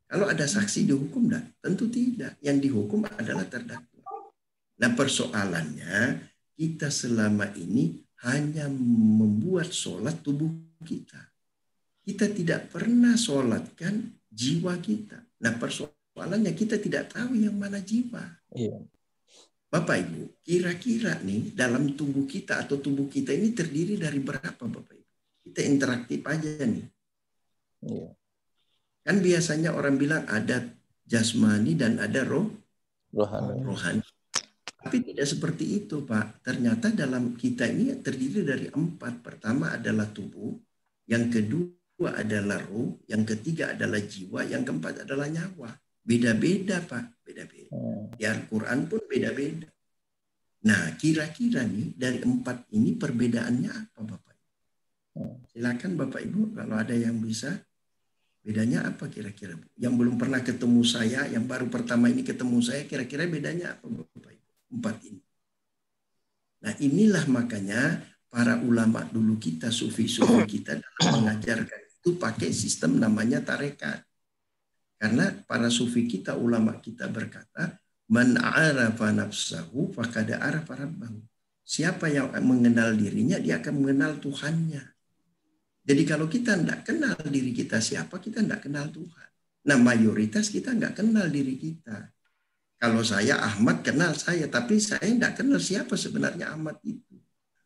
Kalau ada saksi dihukum enggak? Tentu tidak. Yang dihukum adalah terdakwa. Nah persoalannya kita selama ini hanya membuat sholat tubuh kita. Kita tidak pernah sholatkan jiwa kita. Nah persoalannya kita tidak tahu yang mana jiwa. Iya. Bapak Ibu, kira-kira nih dalam tubuh kita atau tubuh kita ini terdiri dari berapa Bapak Ibu? Kita interaktif aja nih. Iya. Kan biasanya orang bilang ada jasmani dan ada rohani. Tapi tidak seperti itu Pak. Ternyata dalam kita ini terdiri dari 4. Pertama adalah tubuh. Yang kedua adalah ruh, yang ketiga adalah jiwa, yang keempat adalah nyawa. Beda-beda Pak, beda-beda. Di Al-Quran pun beda-beda. Nah kira-kira nih dari 4 ini perbedaannya apa Bapak Ibu? Silakan Bapak Ibu kalau ada yang bisa. Bedanya apa kira-kira? Yang belum pernah ketemu saya, yang baru pertama ini ketemu saya, kira-kira bedanya apa Bapak Ibu? 4 ini. Nah inilah makanya para ulama dulu kita, sufi-sufi kita dalam mengajarkan itu pakai sistem namanya tarekat. Karena para sufi kita, ulama kita berkata, man arafa nafsahu faqad arafa rabbahu. Siapa yang mengenal dirinya, dia akan mengenal Tuhannya. Jadi kalau kita tidak kenal diri kita siapa, kita tidak kenal Tuhan. Nah mayoritas kita nggak kenal diri kita. Kalau saya Ahmad kenal saya, tapi saya tidak kenal siapa sebenarnya Ahmad itu.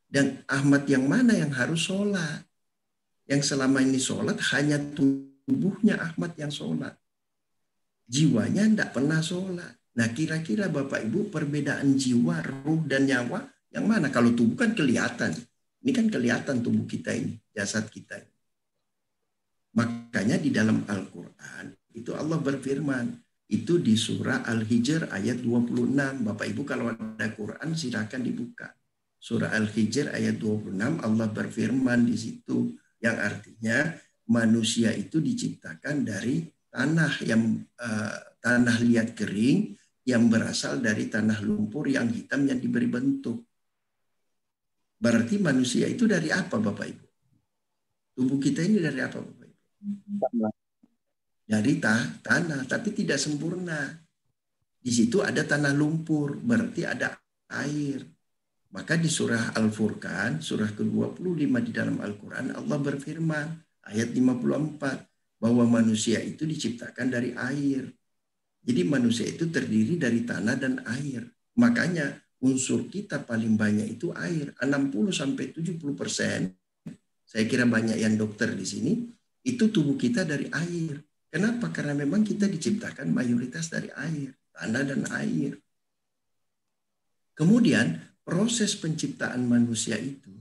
Dan Ahmad yang mana yang harus sholat. Yang selama ini sholat hanya tubuhnya Ahmad yang sholat. Jiwanya tidak pernah sholat. Nah kira-kira Bapak Ibu perbedaan jiwa, ruh, dan nyawa yang mana? Kalau tubuh kan kelihatan. Ini kan kelihatan tubuh kita ini, jasad kita ini. Makanya di dalam Al-Quran itu Allah berfirman. Itu di surah Al-Hijr ayat 26. Bapak Ibu kalau ada Quran silakan dibuka. Surah Al-Hijr ayat 26 Allah berfirman di situ yang artinya manusia itu diciptakan dari tanah yang tanah liat kering yang berasal dari tanah lumpur yang hitam yang diberi bentuk. Berarti manusia itu dari apa Bapak Ibu? Tubuh kita ini dari apa Bapak Ibu? Dari tanah, tapi tidak sempurna. Di situ ada tanah lumpur, berarti ada air. Maka di surah Al-Furqan, surah ke-25 di dalam Al-Quran, Allah berfirman, ayat 54, bahwa manusia itu diciptakan dari air. Jadi manusia itu terdiri dari tanah dan air. Makanya unsur kita paling banyak itu air. 60-70%, saya kira banyak yang dokter di sini, itu tubuh kita dari air. Kenapa? Karena memang kita diciptakan mayoritas dari air, tanah dan air. Kemudian proses penciptaan manusia itu,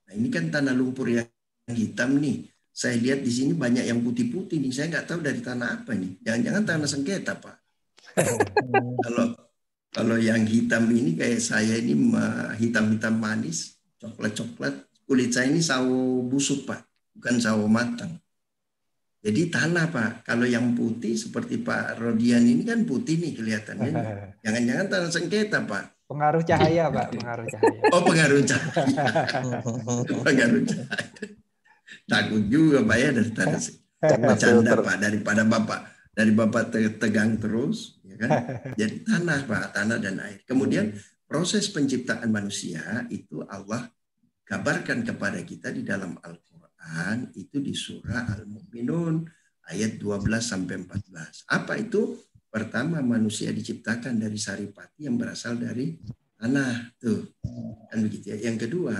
nah ini kan tanah lumpur yang hitam nih. Saya lihat di sini banyak yang putih-putih nih. Saya nggak tahu dari tanah apa nih. Jangan-jangan tanah sengketa Pak. Kalau yang hitam ini kayak saya ini hitam-hitam manis, coklat-coklat. Kulit saya ini sawo busuk, Pak, bukan sawo matang. Jadi tanah, Pak. Kalau yang putih seperti Pak Rodian ini kan putih nih kelihatannya. Jangan-jangan tanah sengketa, Pak. Pengaruh cahaya, Pak. Pengaruh cahaya. Oh, pengaruh cahaya. Pengaruh cahaya. Takut juga, Pak, ya, dari tanah bercanda, Pak. Dari Bapak tegang terus. Kan? Jadi tanah, Pak, tanah dan air. Kemudian proses penciptaan manusia itu Allah kabarkan kepada kita di dalam Al-Quran itu di surah Al-Mu'minun ayat 12 sampai 14. Apa itu? Pertama, manusia diciptakan dari saripati yang berasal dari tanah, tuh kan begitu ya. Yang kedua,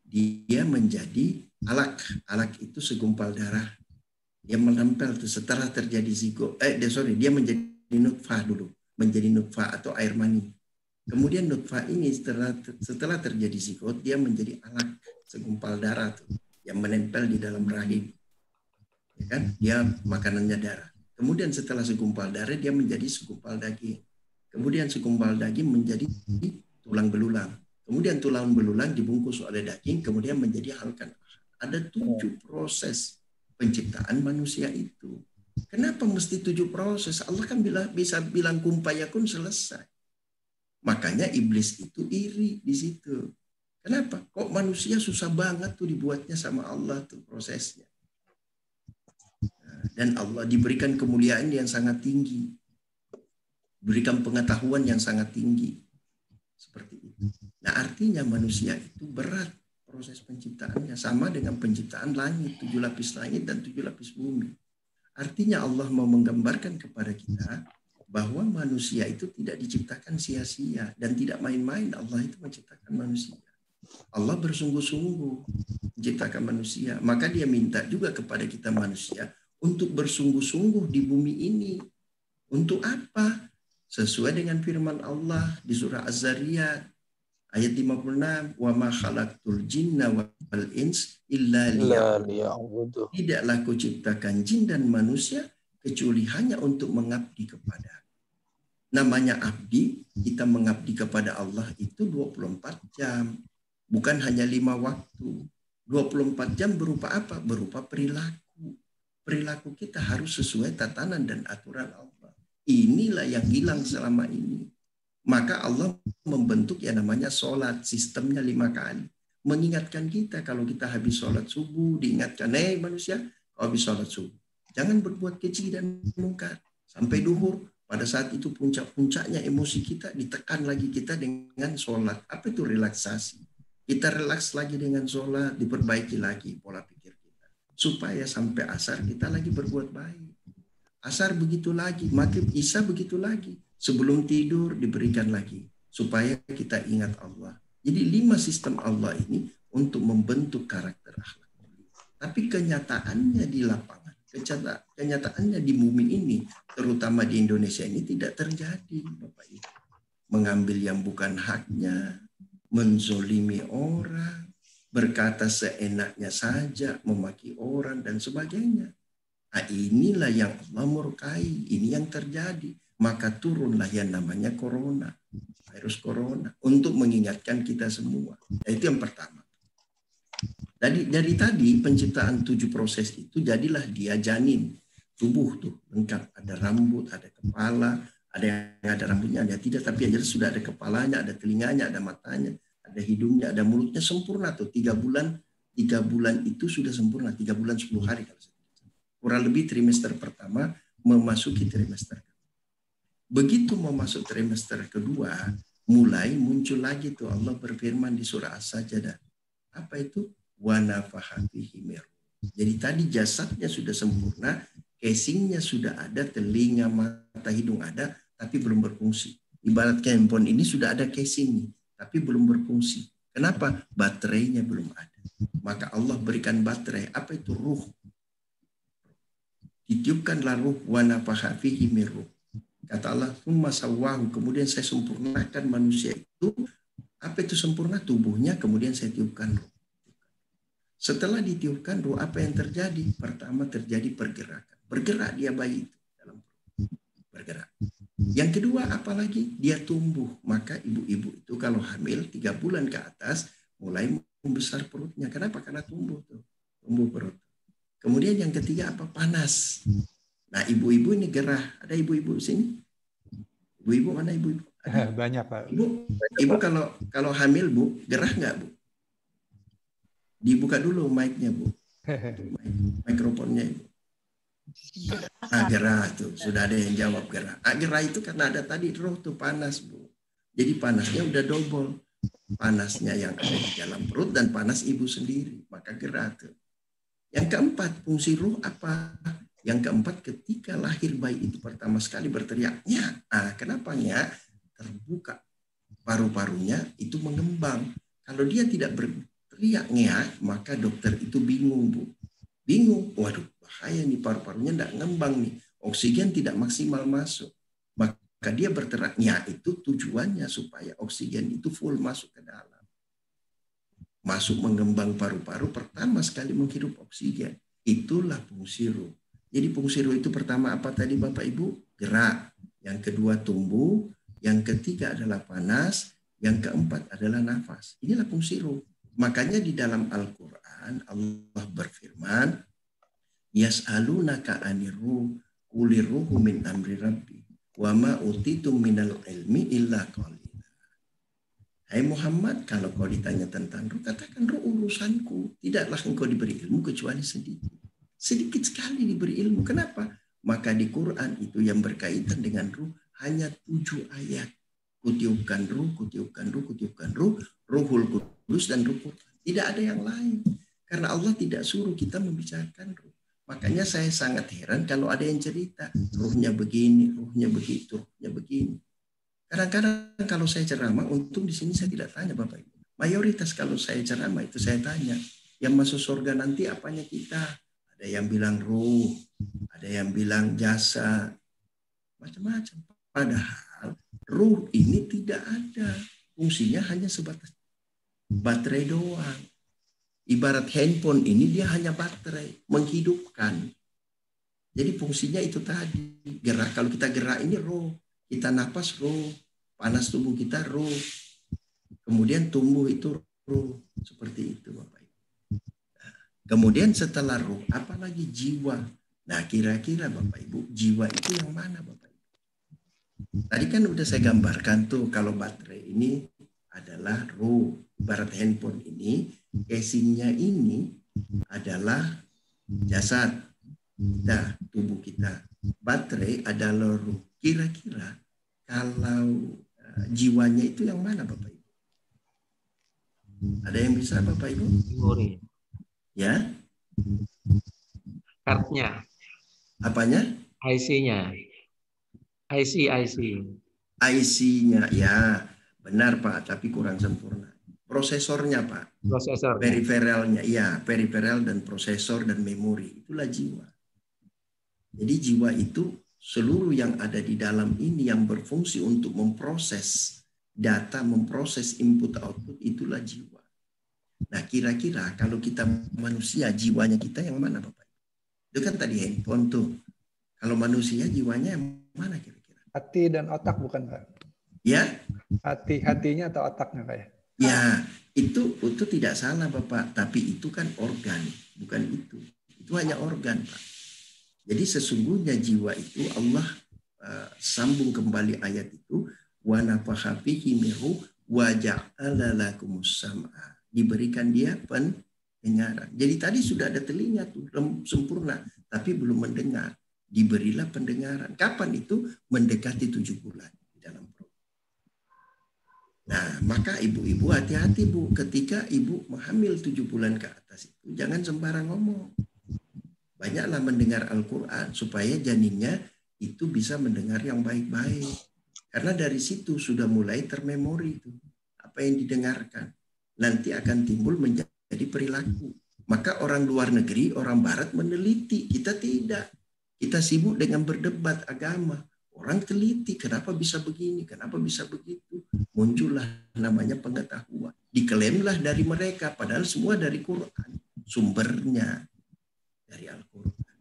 dia menjadi alak. Alak itu segumpal darah. Dia menempel tuh setelah terjadi dia menjadi nutfah dulu, menjadi nutfah atau air mani. Kemudian nutfah ini setelah terjadi zigot, dia menjadi alak, segumpal darah tuh, yang menempel di dalam rahim. Ya kan? Dia makanannya darah. Kemudian setelah segumpal darah, dia menjadi segumpal daging. Kemudian segumpal daging menjadi tulang belulang. Kemudian tulang belulang dibungkus oleh daging, kemudian menjadi halkan. Ada 7 proses penciptaan manusia itu. Kenapa mesti 7 proses? Allah kan bisa bilang kun fayakun selesai. Makanya iblis itu iri di situ. Kenapa? Kok manusia susah banget tuh dibuatnya sama Allah tuh prosesnya. Dan Allah diberikan kemuliaan yang sangat tinggi. Berikan pengetahuan yang sangat tinggi. Seperti itu. Nah, artinya manusia itu berat proses penciptaannya. Sama dengan penciptaan langit, 7 lapis langit dan 7 lapis bumi. Artinya Allah mau menggambarkan kepada kita bahwa manusia itu tidak diciptakan sia-sia dan tidak main-main. Allah itu menciptakan manusia. Allah bersungguh-sungguh menciptakan manusia. Maka dia minta juga kepada kita manusia untuk bersungguh-sungguh di bumi ini. Untuk apa? Sesuai dengan firman Allah di surah Az-Zariyat ayat 56, wa ma khalaqtul jinna wal ins illa liya'budun. Tidaklah kuciptakan jin dan manusia kecuali hanya untuk mengabdi kepada. Namanya abdi, kita mengabdi kepada Allah itu 24 jam. Bukan hanya 5 waktu. 24 jam berupa apa? Berupa perilaku. Perilaku kita harus sesuai tatanan dan aturan Allah. Inilah yang hilang selama ini. Maka Allah membentuk yang namanya sholat, sistemnya 5 kali. Mengingatkan kita kalau kita habis sholat subuh, diingatkan, manusia, kalau habis sholat subuh, jangan berbuat keji dan mungkar. Sampai duhur, pada saat itu puncak-puncaknya emosi kita, ditekan lagi kita dengan sholat. Apa itu relaksasi? Kita relaks lagi dengan sholat, diperbaiki lagi pola pikir kita. Supaya sampai asar kita lagi berbuat baik. Asar begitu lagi, maghrib, isya begitu lagi. Sebelum tidur diberikan lagi supaya kita ingat Allah. Jadi 5 sistem Allah ini untuk membentuk karakter akhlak. Tapi kenyataannya di lapangan, kenyataannya di bumi ini, terutama di Indonesia ini tidak terjadi, Bapak Ibu. Mengambil yang bukan haknya, menzolimi orang, berkata seenaknya saja, memaki orang dan sebagainya. Nah, inilah yang Allah murkai, ini yang terjadi. Maka turunlah yang namanya corona, virus corona, untuk mengingatkan kita semua. Nah, itu yang pertama. Dari tadi penciptaan 7 proses itu jadilah dia janin. Tubuh tuh lengkap, ada rambut, ada kepala, ada yang ada rambutnya, ada tidak, tapi aja sudah ada kepalanya, ada telinganya, ada matanya, ada hidungnya, ada mulutnya, sempurna tuh. 3 bulan itu sudah sempurna, 3 bulan 10 hari kalau kurang lebih. Trimester pertama memasuki trimester. Begitu mau masuk trimester kedua, mulai muncul lagi tuh Allah berfirman di surah As-Sajdah. Apa itu? Wa nafaha fihi min ruh. Jadi tadi jasadnya sudah sempurna, casingnya sudah ada, telinga, mata, hidung ada, tapi belum berfungsi. Ibarat handphone ini sudah ada casing nih, tapi belum berfungsi. Kenapa? Baterainya belum ada. Maka Allah berikan baterai. Apa itu? Ruh. Ditiupkanlah ruh, wa nafaha fihi min ruh. Kata Allah, kemudian saya sempurnakan manusia itu. Apa itu sempurna? Tubuhnya, kemudian saya tiupkan ruh. Setelah ditiupkan ruh, apa yang terjadi? Pertama terjadi pergerakan. Bergerak dia bayi itu dalam perut. Bergerak. Yang kedua, apalagi dia tumbuh. Maka ibu-ibu itu kalau hamil 3 bulan ke atas mulai membesar perutnya. Kenapa? Karena tumbuh tuh, tumbuh perut. Kemudian yang ketiga apa? Panas. Nah, ibu-ibu ini gerah. Ada ibu-ibu sini? Ibu-ibu mana ibu-ibu? Banyak, Pak. Ibu kalau hamil, Bu, gerah nggak, Bu? Dibuka dulu mic-nya, Bu. Mikrofonnya, Ibu. Gerah tuh, sudah ada yang jawab gerah. Gerah itu karena ada tadi roh tuh panas, Bu. Jadi panasnya udah double. Panasnya yang ada di dalam perut dan panas ibu sendiri. Maka gerah tuh. Yang keempat, fungsi ruh apa? Yang keempat, ketika lahir bayi itu pertama sekali berteriak, "Nya." Kenapa nya? Terbuka paru-parunya itu mengembang. Kalau dia tidak berteriak nya, maka dokter itu bingung, Bu. Bingung, waduh bahaya nih, paru-parunya tidak ngembang nih. Oksigen tidak maksimal masuk. Maka dia berteriak nya, itu tujuannya supaya oksigen itu full masuk ke dalam. Masuk mengembang paru-paru, pertama sekali menghirup oksigen. Itulah fungsi ruh. Jadi fungsi ruh itu pertama apa tadi Bapak Ibu? Gerak. Yang kedua tumbuh. Yang ketiga adalah panas. Yang keempat adalah nafas. Inilah fungsi ruh. Makanya di dalam Al-Quran Allah berfirman, "Yas'alunaka 'anir ruh, qulir ruhu min amri rabbi, wa ma utitum minal ilmi illa qalila." Hai Muhammad, kalau kau ditanya tentang ruh, katakan ruh urusanku. Tidaklah engkau diberi ilmu kecuali sedikit. Sedikit sekali diberi ilmu. Kenapa? Maka di Quran itu yang berkaitan dengan ruh hanya 7 ayat. Kutiupkan ruh, kutiupkan ruh, kutiupkan ruh, Ruhul Kudus dan Ruh Quran. Tidak ada yang lain. Karena Allah tidak suruh kita membicarakan ruh. Makanya saya sangat heran kalau ada yang cerita ruhnya begini, ruhnya begitu, ruhnya begini. Kadang-kadang kalau saya ceramah, untung di sini saya tidak tanya Bapak Ibu. Mayoritas kalau saya ceramah itu saya tanya, yang masuk surga nanti apanya kita? Ada yang bilang ruh, ada yang bilang jasa, macam-macam. Padahal ruh ini tidak ada. Fungsinya hanya sebatas baterai doang. Ibarat handphone ini dia hanya baterai, menghidupkan. Jadi fungsinya itu tadi. Gerak, kalau kita gerak ini ruh. Kita napas ruh. Panas tubuh kita ruh. Kemudian tumbuh itu ruh. Seperti itu Bapak Ibu. Kemudian setelah ruh, apalagi jiwa. Nah kira-kira Bapak Ibu, jiwa itu yang mana Bapak Ibu? Tadi kan udah saya gambarkan tuh, kalau baterai ini adalah ruh. Ibarat handphone ini, casingnya ini adalah jasad kita, tubuh kita. Baterai adalah ruh. Kira-kira kalau jiwanya itu yang mana Bapak Ibu? Ada yang bisa Bapak Ibu? Memori. Ya? Kartnya. Apanya? IC-nya. IC-nya, ya benar Pak, tapi kurang sempurna. Prosesornya Pak. Prosesor. Periferalnya, ya periferal dan prosesor dan memori, itulah jiwa. Jadi jiwa itu seluruh yang ada di dalam ini yang berfungsi untuk memproses data, memproses input output, itulah jiwa. Nah kira-kira kalau kita manusia, jiwanya kita yang mana Bapak? Itu kan tadi handphone tuh. Kalau manusia jiwanya yang mana kira-kira? Hati dan otak bukan Pak? Ya? Hatinya atau otaknya Pak ya? Ya, itu tidak salah Bapak, tapi itu kan organ, bukan itu. Itu hanya organ Pak. Jadi sesungguhnya jiwa itu Allah sambung kembali ayat itu, wa nafakha fihi min ruh wa ja'ala lakumus sam'a. Diberikan dia pendengaran. Jadi tadi sudah ada telinga tuh sempurna, tapi belum mendengar. Diberilah pendengaran. Kapan itu? Mendekati 7 bulan di dalam perut. Nah, maka ibu-ibu hati-hati Bu, ketika ibu hamil 7 bulan ke atas itu jangan sembarang ngomong. Banyaklah mendengar Al-Quran supaya janinnya itu bisa mendengar yang baik-baik. Karena dari situ sudah mulai termemori itu. Apa yang didengarkan. Nanti akan timbul menjadi perilaku. Maka orang luar negeri, orang barat meneliti. Kita tidak. Kita sibuk dengan berdebat agama. Orang teliti, kenapa bisa begini, kenapa bisa begitu. Muncullah namanya pengetahuan. Diklaimlah dari mereka, padahal semua dari Quran. Sumbernya dari Al-Quran.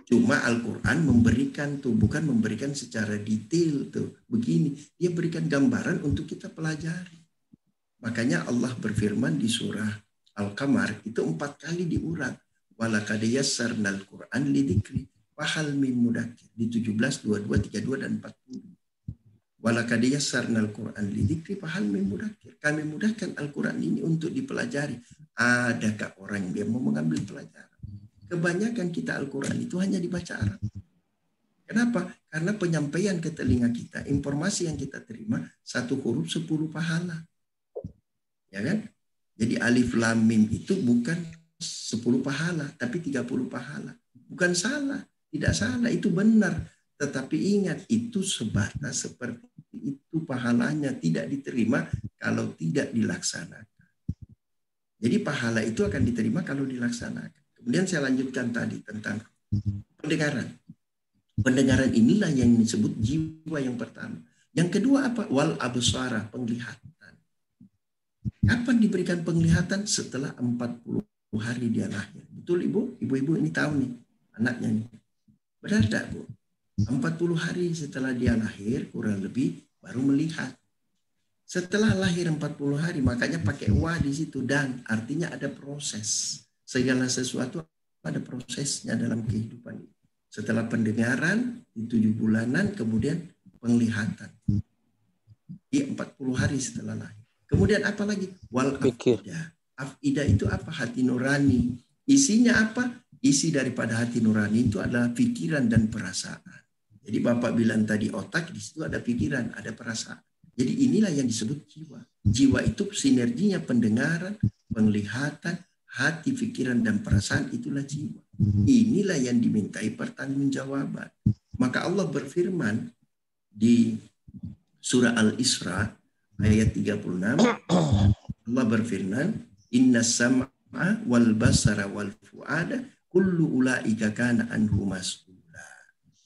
Cuma Al-Quran memberikan tuh, bukan memberikan secara detail tuh. Begini, dia berikan gambaran untuk kita pelajari. Makanya Allah berfirman di surah Al-Qamar itu 4 kali diurat. Walaqad yassarnal Qur'an lidzikri fahal min mudakkir. Di 17, 22, 32 dan 40. Walaqad yassarnal Qur'an lidzikri fahal min mudakkir. Kami mudahkan Al-Quran ini untuk dipelajari. Adakah orang yang mau mengambil pelajaran? Kebanyakan kita Al-Quran itu hanya dibaca Arab. Kenapa? Karena penyampaian ke telinga kita, informasi yang kita terima, 1 huruf 10 pahala. Ya kan? Jadi alif lam mim itu bukan 10 pahala, tapi 30 pahala. Bukan salah, tidak salah, itu benar. Tetapi ingat, itu sebatas seperti itu pahalanya, tidak diterima kalau tidak dilaksanakan. Jadi pahala itu akan diterima kalau dilaksanakan. Kemudian saya lanjutkan tadi tentang pendengaran. Pendengaran inilah yang disebut jiwa yang pertama. Yang kedua apa? Wal absara, penglihatan. Kapan diberikan penglihatan? Setelah 40 hari dia lahir. Betul Ibu? Ibu-ibu ini tahu nih anaknya nih. Benar tak Bu? 40 hari setelah dia lahir kurang lebih baru melihat. Setelah lahir 40 hari, makanya pakai wa di situ, dan artinya ada proses. Segala sesuatu ada prosesnya dalam kehidupan ini. Setelah pendengaran di 7 bulanan, kemudian penglihatan di 40 hari setelah lahir. Kemudian apa lagi? Wal afidah. Afidah itu apa? Hati nurani. Isinya apa? Isi daripada hati nurani itu adalah pikiran dan perasaan. Jadi Bapak bilang tadi otak, di situ ada pikiran, ada perasaan. Jadi inilah yang disebut jiwa. Jiwa itu sinerginya pendengaran, penglihatan, hati, pikiran, dan perasaan, itulah jiwa. Inilah yang dimintai pertanggungjawaban. Maka Allah berfirman di surah Al-Isra ayat 36. Allah berfirman, Inna sam'a wal basara wal fu'ada kullu ulaika kana anhu mas'ula.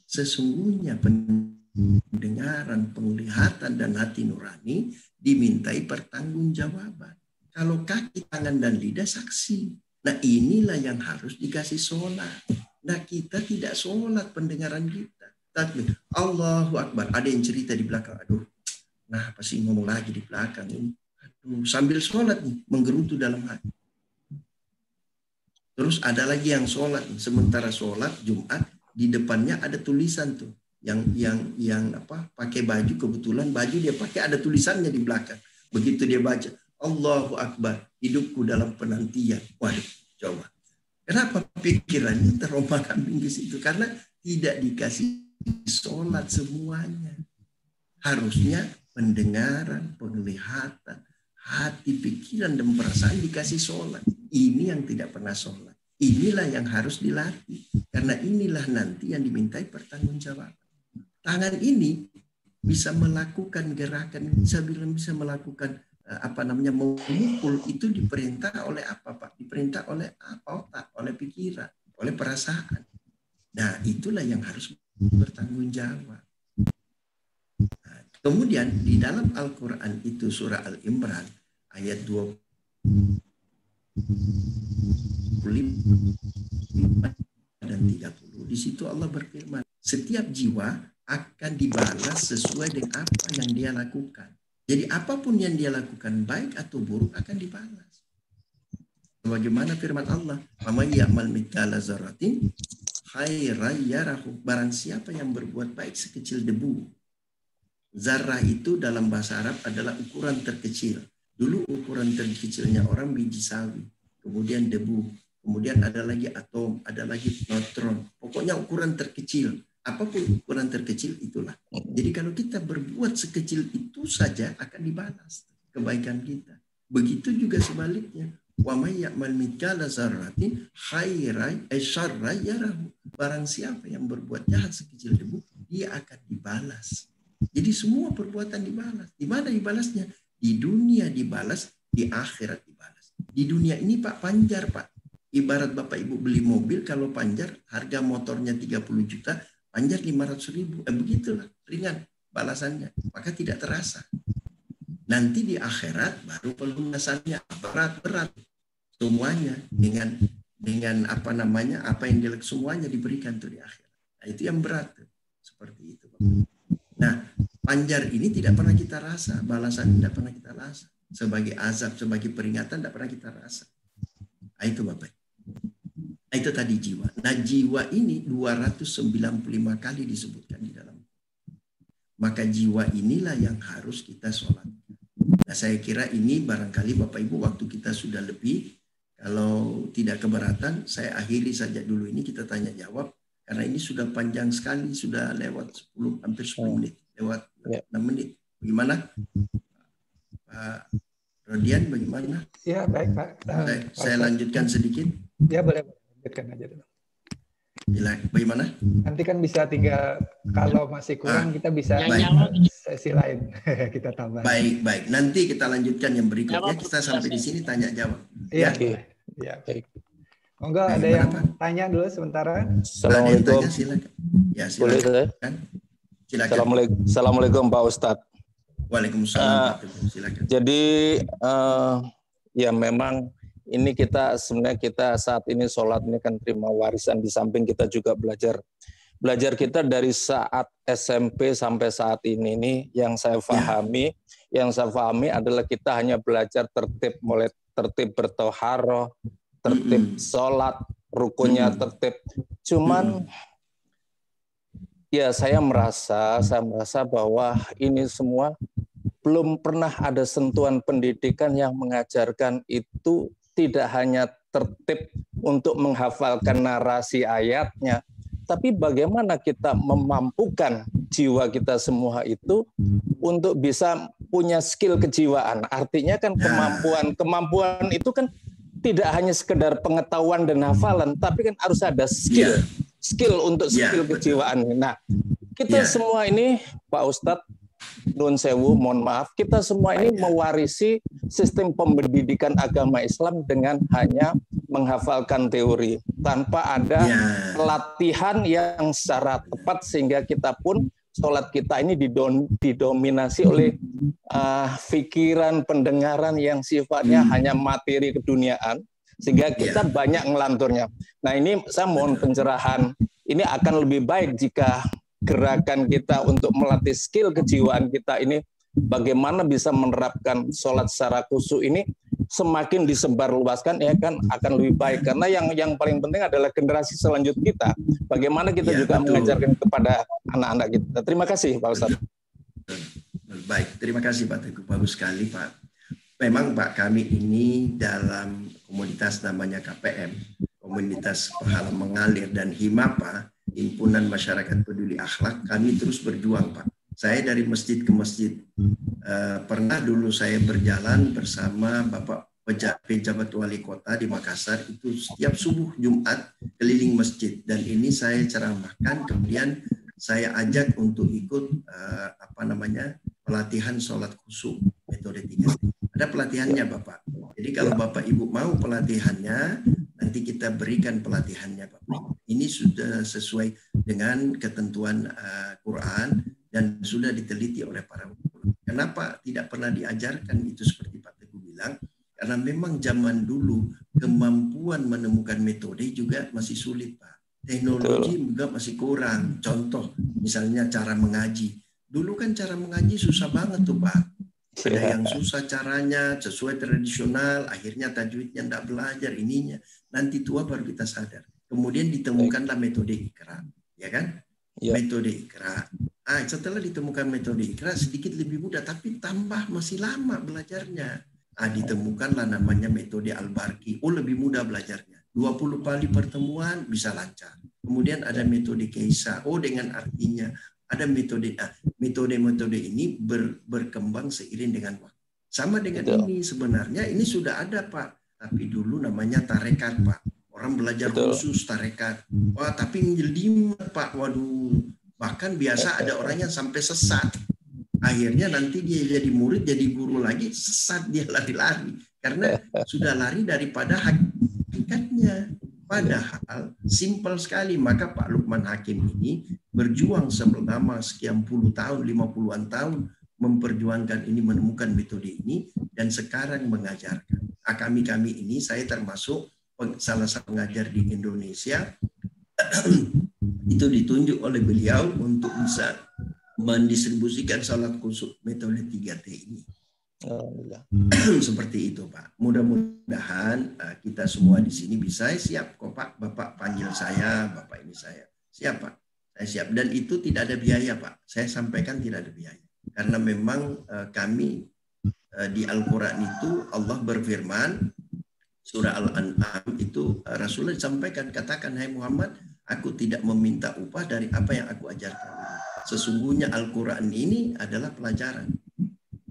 Sesungguhnya pendengaran, penglihatan, dan hati nurani dimintai pertanggungjawaban. Kalau kaki, tangan, dan lidah saksi. Nah inilah yang harus dikasih sholat. Nah kita tidak sholat pendengaran kita. Tapi Allahu Akbar. Ada yang cerita di belakang. Aduh, nah apa sih ngomong lagi di belakang ini. Aduh, sambil sholat nih, menggerutu dalam hati. Terus ada lagi yang sholat. Sementara sholat Jumat, di depannya ada tulisan tuh. Yang apa? Pakai baju, kebetulan baju dia pakai ada tulisannya di belakang. Begitu dia baca, Allahu Akbar, hidupku dalam penantian. Waduh, coba. Kenapa pikirannya terombang-ambing di situ? Karena tidak dikasih sholat semuanya. Harusnya pendengaran, penglihatan, hati, pikiran, dan perasaan dikasih sholat. Ini yang tidak pernah sholat. Inilah yang harus dilatih. Karena inilah nanti yang dimintai pertanggungjawaban. Tangan ini bisa melakukan gerakan, bisa melakukan memukul, itu diperintah oleh apa Pak? Diperintah oleh otak, oleh pikiran, oleh perasaan. Nah itulah yang harus bertanggung jawab. Nah, kemudian di dalam Al-Quran itu surah Al-Imran ayat 25 dan 30, di situ Allah berfirman, setiap jiwa akan dibalas sesuai dengan apa yang dia lakukan. Jadi apapun yang dia lakukan, baik atau buruk, akan dibalas. Bagaimana firman Allah? "Faman ya'mal mithqala dzarratin khairan yarahu." Barang siapa yang berbuat baik sekecil debu. Zarrah itu dalam bahasa Arab adalah ukuran terkecil. Dulu ukuran terkecilnya orang biji sawi, kemudian debu, kemudian ada lagi atom, ada lagi neutron. Pokoknya ukuran terkecil. Apapun ukuran terkecil itulah. Jadi kalau kita berbuat sekecil itu saja akan dibalas kebaikan kita. Begitu juga sebaliknya. Wa may ya'mal mithqala dzarratin khairan syarran yarahu. Barang siapa yang berbuat jahat sekecil debu, dia akan dibalas. Jadi semua perbuatan dibalas. Di mana dibalasnya? Di dunia dibalas, di akhirat dibalas. Di dunia ini Pak panjar Pak. Ibarat Bapak Ibu beli mobil, kalau panjar harga motornya 30 juta, panjar 500.000, begitulah ringan balasannya, maka tidak terasa. Nanti di akhirat baru pelunasannya berat-berat semuanya dengan apa yang semuanya diberikan tuh di akhirat. Nah, itu yang berat tuh. Seperti itu. Nah, panjar ini tidak pernah kita rasa, balasan tidak pernah kita rasa. Sebagai azab, sebagai peringatan tidak pernah kita rasa. Nah, itu Bapak. Nah, itu tadi jiwa. Nah, jiwa ini 295 kali disebutkan di dalam. Maka jiwa inilah yang harus kita sholat. Nah, saya kira ini barangkali Bapak Ibu waktu kita sudah lebih. Kalau tidak keberatan, saya akhiri saja dulu ini, kita tanya jawab. Karena ini sudah panjang sekali, sudah lewat hampir 10 menit. Lewat 6 menit. Bagaimana? Pak Rodian, bagaimana? Ya, baik Pak. Saya lanjutkan sedikit. Ya, boleh. Lanjutkan aja dulu. Bagaimana? Nanti kan bisa tinggal, kalau masih kurang kita bisa sesi lain. Kita tambah. Baik. Nanti kita lanjutkan yang berikutnya. Kita sampai di sini tanya jawab. Iya. Ya. Monggo ada yang tanya dulu sementara. Assalamualaikum. Silakan. Ya, Boleh saya? Silakan. Assalamualaikum Pak Ustadz. Waalaikumsalam. Silakan. Jadi ya memang ini sebenarnya kita saat ini sholat ini kan terima warisan, di samping kita juga belajar kita dari saat SMP sampai saat ini yang saya pahami, adalah kita hanya belajar tertib, mulai tertib bertoharoh, tertib sholat, rukunnya tertib. Cuman ya saya merasa bahwa ini semua belum pernah ada sentuhan pendidikan yang mengajarkan itu tidak hanya tertib untuk menghafalkan narasi ayatnya, tapi bagaimana kita memampukan jiwa kita semua itu untuk bisa punya skill kejiwaan. Artinya kan kemampuan itu kan tidak hanya sekedar pengetahuan dan hafalan, tapi kan harus ada skill untuk skill kejiwaan. Nah, kita semua ini Pak Ustadz, Nun Sewu, mohon maaf, kita semua ini mewarisi sistem pendidikan agama Islam dengan hanya menghafalkan teori tanpa ada pelatihan yang secara tepat, sehingga kita pun sholat kita ini didominasi oleh pikiran, pendengaran yang sifatnya hanya materi keduniaan, sehingga kita banyak ngelanturnya. Nah, ini saya mohon pencerahan. Ini akan lebih baik jika gerakan kita untuk melatih skill kejiwaan kita ini, bagaimana bisa menerapkan sholat secara khusyuk ini semakin disebarluaskan, ya kan akan lebih baik. Karena yang paling penting adalah generasi selanjutnya kita. Bagaimana kita juga mengajarkan kepada anak-anak kita. Terima kasih Pak Ustadz. Baik, terima kasih Pak Teguh. Bagus sekali Pak. Memang Pak, kami ini dalam komunitas namanya KPM, Komunitas Pahala Mengalir dan Himapa, Himpunan Masyarakat Peduli Akhlak, kami terus berjuang Pak. Saya dari masjid ke masjid. Pernah dulu saya berjalan bersama Bapak pejabat wali kota di Makassar, itu setiap subuh Jumat keliling masjid. Dan ini saya ceramahkan, kemudian saya ajak untuk ikut pelatihan sholat khusyuk metode 3. Ada pelatihannya Bapak. Jadi kalau Bapak Ibu mau pelatihannya, nanti kita berikan pelatihannya Bapak. Ini sudah sesuai dengan ketentuan Quran dan sudah diteliti oleh para ulama. Kenapa tidak pernah diajarkan itu seperti Pak Teguh bilang? Karena memang zaman dulu kemampuan menemukan metode juga masih sulit Pak. Teknologi juga masih kurang. Contoh misalnya cara mengaji. Dulu kan cara mengaji susah banget tuh Pak. Ada yang susah caranya, sesuai tradisional, akhirnya tajwidnya tidak belajar ininya. Nanti tua baru kita sadar. Kemudian ditemukanlah metode Iqra, ya kan? Metode Iqra. Setelah ditemukan metode Iqra sedikit lebih mudah, tapi tambah masih lama belajarnya. Ditemukanlah namanya metode Al-Barqi. Lebih mudah belajarnya. 20 kali pertemuan bisa lancar. Kemudian ada metode Keisa. Dengan artinya. Ada metode ini berkembang seiring dengan waktu. Sama dengan ini sebenarnya ini sudah ada Pak. Tapi dulu namanya tarekat Pak. Orang belajar khusus tarekat. Wah tapi menjelimet Pak. Waduh. Bahkan biasa ada orang yang sampai sesat. Akhirnya nanti dia jadi murid, jadi guru lagi, sesat dia lari-lari. Karena sudah lari daripada hakikatnya. Padahal simpel sekali. Maka Pak Lukman Hakim ini berjuang selama sekian puluh tahun, 50-an tahun memperjuangkan ini, menemukan metode ini, dan sekarang mengajarkan. Kami ini, saya termasuk salah satu pengajar di Indonesia itu ditunjuk oleh beliau untuk bisa mendistribusikan salat kusuk metode 3T ini. Seperti itu Pak. Mudah-mudahan kita semua di sini bisa siap kok Pak. Bapak panggil saya, Bapak ini saya. Siap Pak. Saya siap. Dan itu tidak ada biaya Pak. Saya sampaikan tidak ada biaya. Karena memang kami di Al-Quran itu Allah berfirman, surah Al-An'am itu Rasulullah disampaikan, katakan hai Muhammad, aku tidak meminta upah dari apa yang aku ajarkan. Sesungguhnya Al-Quran ini adalah pelajaran.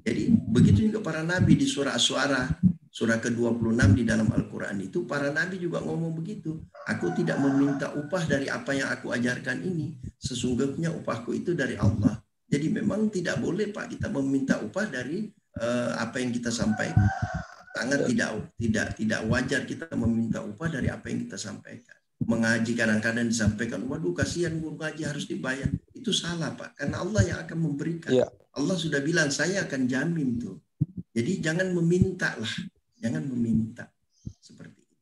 Jadi begitu juga para nabi di surah Asy-Syu'ara, surah ke-26 di dalam Al-Quran itu para nabi juga ngomong begitu. Aku tidak meminta upah dari apa yang aku ajarkan ini. Sesungguhnya upahku itu dari Allah. Jadi memang tidak boleh Pak kita meminta upah dari apa yang kita sampaikan. Sangat tidak wajar kita meminta upah dari apa yang kita sampaikan. Mengaji kadang-kadang disampaikan, waduh kasihan guru ngaji harus dibayar. Itu salah Pak, karena Allah yang akan memberikan. Ya. Allah sudah bilang saya akan jamin tuh. Jadi jangan meminta lah, jangan meminta seperti itu.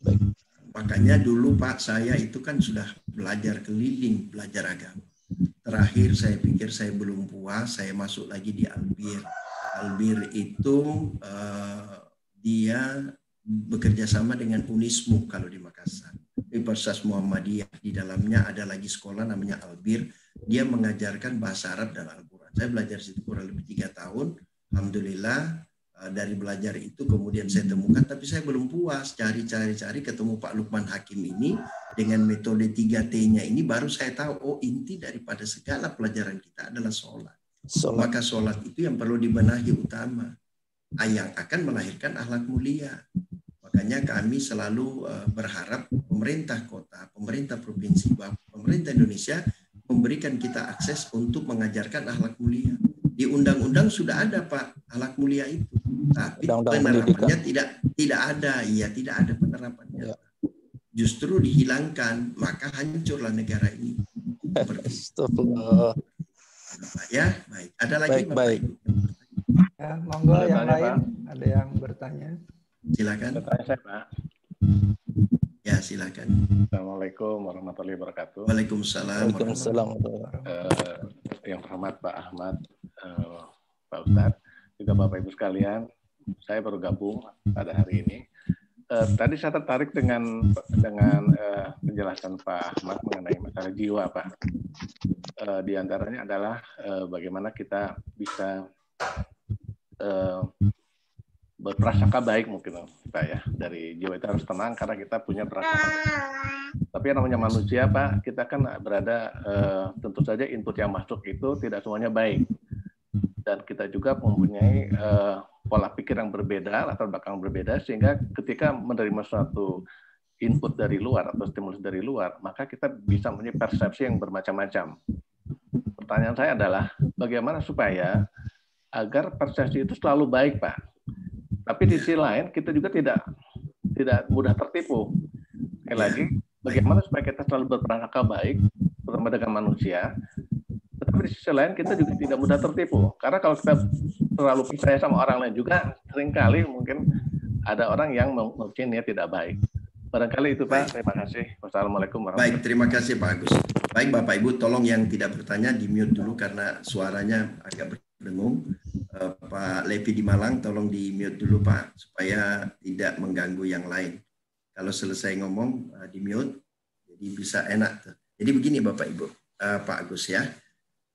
Baik. Makanya dulu Pak saya itu kan sudah belajar keliling, belajar agama. Terakhir saya pikir saya belum puas, saya masuk lagi di Albir. Albir itu dia bekerja sama dengan Unismu kalau di Makassar. Universitas Muhammadiyah, di dalamnya ada lagi sekolah namanya Albir. Dia mengajarkan bahasa Arab dan Al-Quran. Saya belajar situ kurang lebih 3 tahun. Alhamdulillah dari belajar itu kemudian saya temukan, tapi saya belum puas. Cari ketemu Pak Lukman Hakim ini dengan metode 3T-nya ini baru saya tahu, oh inti daripada segala pelajaran kita adalah sholat. Maka sholat itu yang perlu dibenahi utama, yang akan melahirkan akhlak mulia. Makanya kami selalu berharap pemerintah kota, pemerintah provinsi, pemerintah Indonesia memberikan kita akses untuk mengajarkan akhlak mulia. Di undang-undang sudah ada Pak akhlak mulia itu, tapi penerapannya tidak ada. Iya, tidak ada penerapannya. Ya. Justru dihilangkan, maka hancurlah negara ini. Ya, baik. Ada lagi baik. Ya, monggo yang lain Pak. Ada yang bertanya? Silakan. Bertanya saya Pak. Ya silakan. Assalamualaikum warahmatullahi wabarakatuh. Waalaikumsalam. Waalaikumsalam. Yang terhormat Pak Ahmad, Pak Ustadz, juga Bapak Ibu sekalian, saya baru gabung pada hari ini. Tadi saya tertarik dengan penjelasan Pak Ahmad mengenai masalah jiwa Pak. Di antaranya adalah bagaimana kita bisa berprasangka baik mungkin Pak ya, dari jiwa itu harus tenang karena kita punya prasangka. Tapi yang namanya manusia Pak, kita kan berada tentu saja input yang masuk itu tidak semuanya baik, dan kita juga mempunyai pola pikir yang berbeda, latar belakang berbeda, sehingga ketika menerima suatu input dari luar atau stimulus dari luar, maka kita bisa mempunyai persepsi yang bermacam-macam. Pertanyaan saya adalah bagaimana supaya agar persepsi itu selalu baik Pak, tapi di sisi lain kita juga tidak mudah tertipu. Sekali lagi, bagaimana supaya kita selalu berprasangka baik terutama dengan manusia, tetapi di sisi lain kita juga tidak mudah tertipu. Karena kalau kita terlalu percaya sama orang lain juga, seringkali mungkin ada orang yang mungkin ya tidak baik. Barangkali itu Pak. Terima kasih. Wassalamualaikum warahmatullahi wabarakatuh. Baik, terima kasih Pak Agus. Baik Bapak Ibu, tolong yang tidak bertanya di mute dulu karena suaranya agak berdengung. Pak Levi di Malang, tolong di mute dulu Pak, supaya tidak mengganggu yang lain. Kalau selesai ngomong di mute, jadi bisa enak tuh. Jadi begini Bapak Ibu, Pak Agus ya.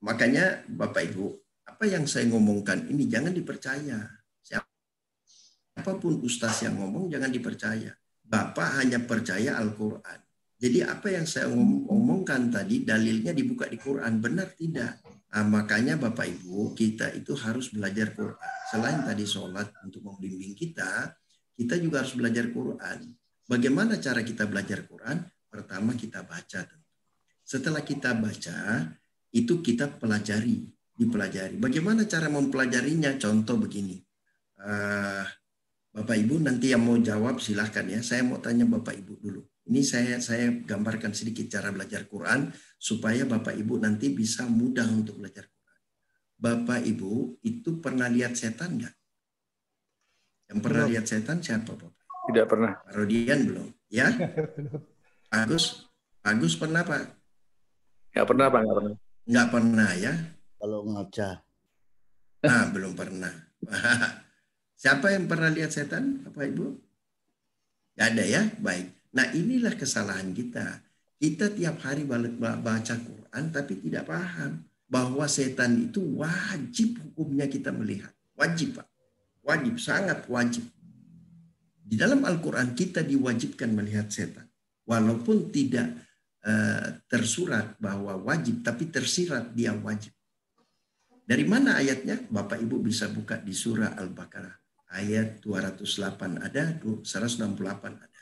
Makanya Bapak Ibu, apa yang saya ngomongkan ini jangan dipercaya. Siapapun ustaz yang ngomong jangan dipercaya. Bapak hanya percaya Al-Quran. Jadi apa yang saya omongkan tadi dalilnya dibuka di Quran, benar tidak? Nah, makanya Bapak Ibu kita itu harus belajar Quran. Selain tadi sholat untuk membimbing kita juga harus belajar Quran. Bagaimana cara kita belajar Quran? Pertama kita baca. Setelah kita baca, itu kita dipelajari. Bagaimana cara mempelajarinya? Contoh begini. Bapak Ibu nanti yang mau jawab silahkan ya. Saya mau tanya Bapak Ibu dulu. Ini saya gambarkan sedikit cara belajar Quran supaya Bapak Ibu nanti bisa mudah untuk belajar Quran. Bapak Ibu itu pernah lihat setan nggak? Yang pernah lihat setan siapa Bapak? Tidak pernah. Pak Rodian belum, ya? Agus pernah Pak? Nggak pernah Pak, nggak pernah. Nggak pernah ya? Kalau ngaca. Belum pernah. Siapa yang pernah lihat setan, Bapak Ibu? Nggak ada ya? Baik. Nah inilah kesalahan kita. Kita tiap hari baca Quran tapi tidak paham bahwa setan itu wajib hukumnya kita melihat. Wajib Pak. Wajib, sangat wajib. Di dalam Al-Quran kita diwajibkan melihat setan. Walaupun tidak tersurat bahwa wajib, tapi tersirat dia wajib. Dari mana ayatnya? Bapak Ibu bisa buka di surah Al-Baqarah. Ayat 208 ada, 168 ada.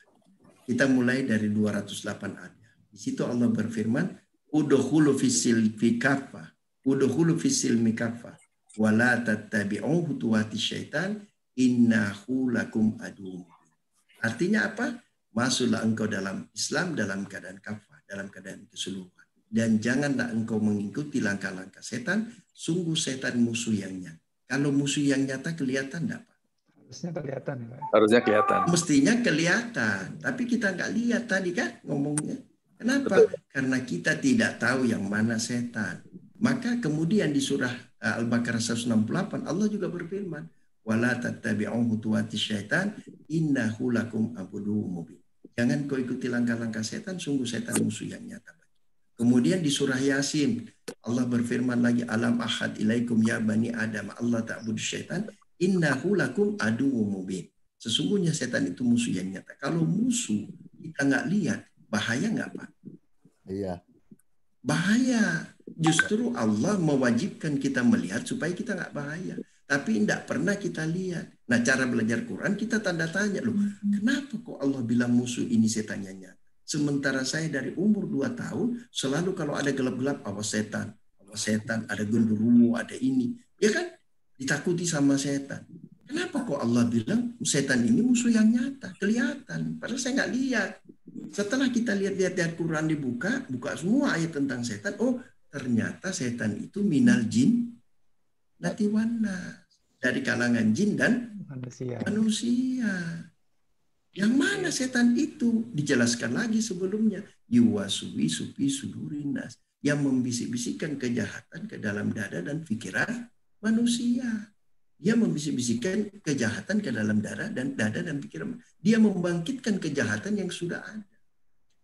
Kita mulai dari 208 ada. Di situ Allah berfirman, udkhulu fisilmi kaffah, udkhulu fisilmi kaffah, wala tattabi'u khutuwati syaitan, innahu lakum aduwwun. Artinya apa? Masuklah engkau dalam Islam dalam keadaan kafah, dalam keadaan keseluruhan. Dan janganlah engkau mengikuti langkah-langkah setan, sungguh setan musuh yang nyata. Kalau musuh yang nyata kelihatan enggak, Pak? Harusnya kelihatan, Pak. Harusnya kelihatan. Mestinya kelihatan, tapi kita nggak lihat tadi kan ngomongnya. Kenapa? Betul. Karena kita tidak tahu yang mana setan. Maka kemudian di surah Al-Baqarah 168 Allah juga berfirman, wala tattabi'u khutuwati syaitan, innahu lakum aduwwun mubin. Jangan kau ikuti langkah-langkah setan, sungguh setan musuh yang nyata. Kemudian di surah Yasin Allah berfirman lagi, alam ahad ilaikum ya bani adam Allah ta'budu syaitan, innahu lakum aduwwun mubin. Sesungguhnya setan itu musuh yang nyata. Kalau musuh kita nggak lihat, bahaya nggak Pak? Iya. Bahaya. Justru Allah mewajibkan kita melihat supaya kita nggak bahaya. Tapi tidak pernah kita lihat. Nah cara belajar Quran kita tanda tanya loh. Kenapa kok Allah bilang musuh ini setannya nyata? Sementara saya dari umur 2 tahun selalu kalau ada gelap-gelap awas setan, ada genderuwo, ada ini. Ya kan? Ditakuti sama setan. Kenapa kok Allah bilang setan ini musuh yang nyata? Kelihatan. Padahal saya nggak lihat. Setelah kita lihat Quran buka semua ayat tentang setan. Oh ternyata setan itu minal jin natiwana. Dari kalangan jin dan manusia. Yang mana setan itu? Dijelaskan lagi sebelumnya. Yuwaswi sufi sudurinas. Yang membisik-bisikkan kejahatan ke dalam dada dan pikiran manusia. Dia membisik-bisikkan kejahatan ke dalam dada dan pikiran. Dia membangkitkan kejahatan yang sudah ada.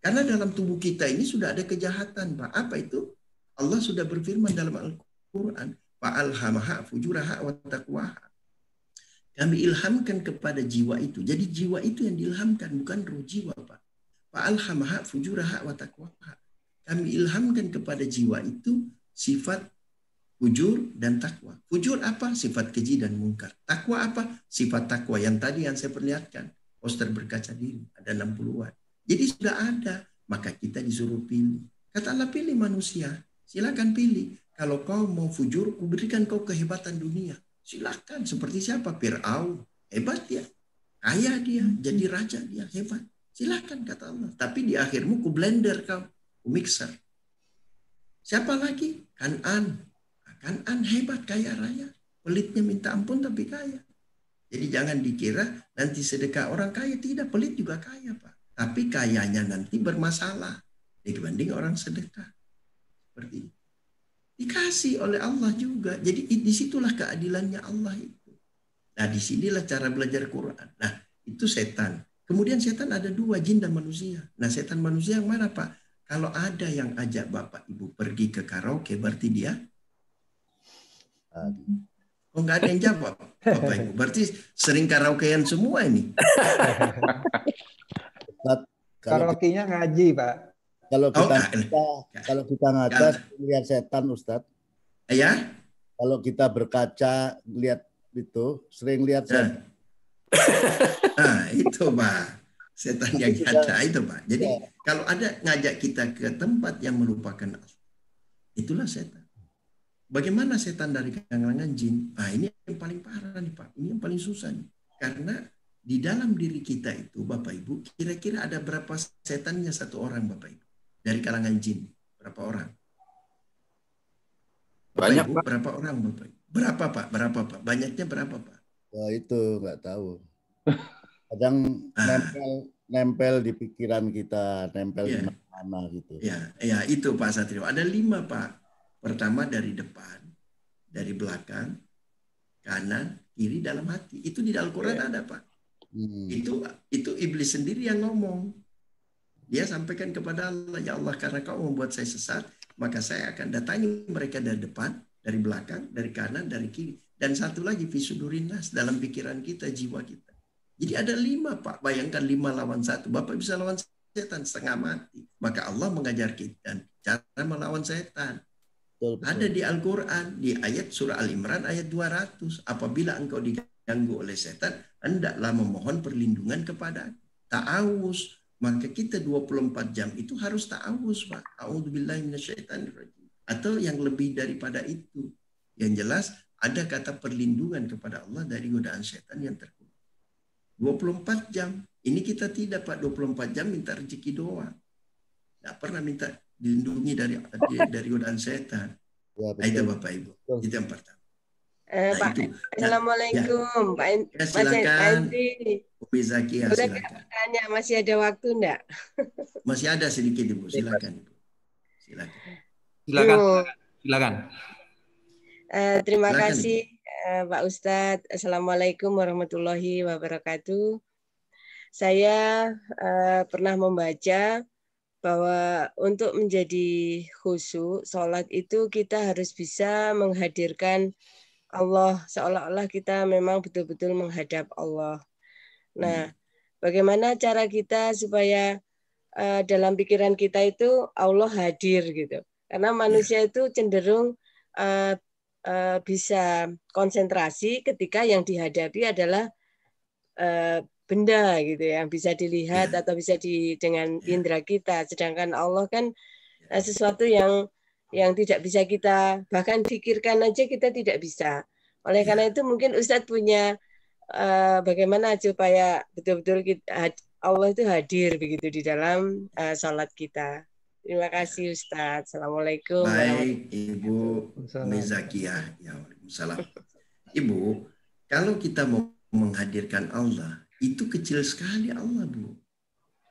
Karena dalam tubuh kita ini sudah ada kejahatan, Pak. Apa itu? Allah sudah berfirman dalam Al-Quran. Fa'alhamaha fujuraha wa taqwaha. Kami ilhamkan kepada jiwa itu. Jadi jiwa itu yang diilhamkan, bukan roh jiwa, Pak. Fa'alhamaha fujuraha wa taqwaha. Kami ilhamkan kepada jiwa itu sifat fujur dan takwa. Fujur apa? Sifat keji dan mungkar. Takwa apa? Sifat takwa yang tadi yang saya perlihatkan. Poster berkaca diri. Ada 60-an. Jadi sudah ada. Maka kita disuruh pilih. Kata Allah, pilih manusia. Silakan pilih. Kalau kau mau fujur, kuberikan kau kehebatan dunia. Silakan. Seperti siapa? Fir'aun. Hebat dia. Kaya dia. Jadi raja dia. Hebat. Silakan kata Allah. Tapi di akhirmu ku blender kau. Ku mixer. Siapa lagi? Kan'an. Kan'an hebat. Kaya raya. Pelitnya minta ampun tapi kaya. Jadi jangan dikira nanti sedekah orang kaya. Tidak. Pelit juga kaya Pak. Tapi kayanya nanti bermasalah. Dibanding orang sedekah. Seperti itu. Dikasih oleh Allah juga. Jadi disitulah keadilannya Allah itu. Nah disinilah cara belajar Quran. Nah itu setan. Kemudian setan ada 2, jin dan manusia. Nah setan manusia yang mana Pak? Kalau ada yang ajak Bapak Ibu pergi ke karaoke, berarti dia? Oh nggak ada yang jawab Bapak Ibu. Berarti sering karaokean semua ini. Karaoke-nya ngaji Pak. Kalau kita ngaca lihat setan Ustadz. Ya. Kalau kita berkaca lihat itu sering lihat setan. Nah itu Pak. Setan yang ada itu Pak. Jadi kalau ada ngajak kita ke tempat yang melupakan Allah. Itulah setan. Bagaimana setan dari kalangan jin? Nah ini yang paling parah nih Pak. Ini yang paling susah nih. Karena di dalam diri kita itu Bapak Ibu kira-kira ada berapa setannya satu orang Bapak Ibu? Dari kalangan jin, berapa orang? Banyak Ibu, Pak. Berapa orang Bapak? Berapa Pak? Berapa Pak? Banyaknya berapa Pak? Wah itu nggak tahu. Kadang nempel di pikiran kita, nempel di mana gitu. Ya, itu Pak Satrio. Ada 5 Pak. Pertama dari depan, dari belakang, kanan, kiri, dalam hati. Itu di Al-Quran ada Pak. Itu iblis sendiri yang ngomong. Dia sampaikan kepada Allah, ya Allah karena kau membuat saya sesat, maka saya akan datangi mereka dari depan, dari belakang, dari kanan, dari kiri. Dan satu lagi, fisudurinas, dalam pikiran kita, jiwa kita. Jadi ada 5 Pak. Bayangkan 5 lawan 1. Bapak bisa lawan setan setengah mati. Maka Allah mengajar kita cara melawan setan. Betul. Ada di Al-Quran, di ayat surah Al-Imran ayat 200. Apabila engkau diganggu oleh setan, hendaklah memohon perlindungan kepada ta'awuz. Maka kita 24 jam itu harus ta'awuz Pak. A'udzubillahi minasyaitonirrajim. Atau yang lebih daripada itu. Yang jelas ada kata perlindungan kepada Allah dari godaan setan yang terkutuk. 24 jam. Ini kita tidak Pak, 24 jam minta rezeki doang. Tidak pernah minta dilindungi dari godaan setan. Ya, itu Bapak Ibu. Itu yang pertama. Pak, itu. Assalamualaikum. Ya, silakan. Umi Zakia, silakan. Tanya, masih ada waktu enggak? Masih ada sedikit Ibu, silakan Ibu. Silakan. Terima Silakan, kasih Pak Ustadz. Assalamualaikum warahmatullahi wabarakatuh. Saya pernah membaca bahwa untuk menjadi khusyuk, sholat itu kita harus bisa menghadirkan Allah, seolah-olah kita memang betul-betul menghadap Allah. Nah, bagaimana cara kita supaya dalam pikiran kita itu Allah hadir gitu? Karena manusia itu cenderung bisa konsentrasi ketika yang dihadapi adalah benda gitu yang bisa dilihat atau bisa dengan indera kita, sedangkan Allah kan sesuatu yang tidak bisa kita bahkan pikirkan aja kita tidak bisa. Oleh karena itu mungkin Ustadz punya bagaimana supaya betul-betul Allah itu hadir begitu di dalam sholat kita. Terima kasih Ustadz. Assalamualaikum. Baik Ibu Mezakiah. Ya, waalaikumsalam. Ibu, kalau kita mau menghadirkan Allah, itu kecil sekali Allah Bu.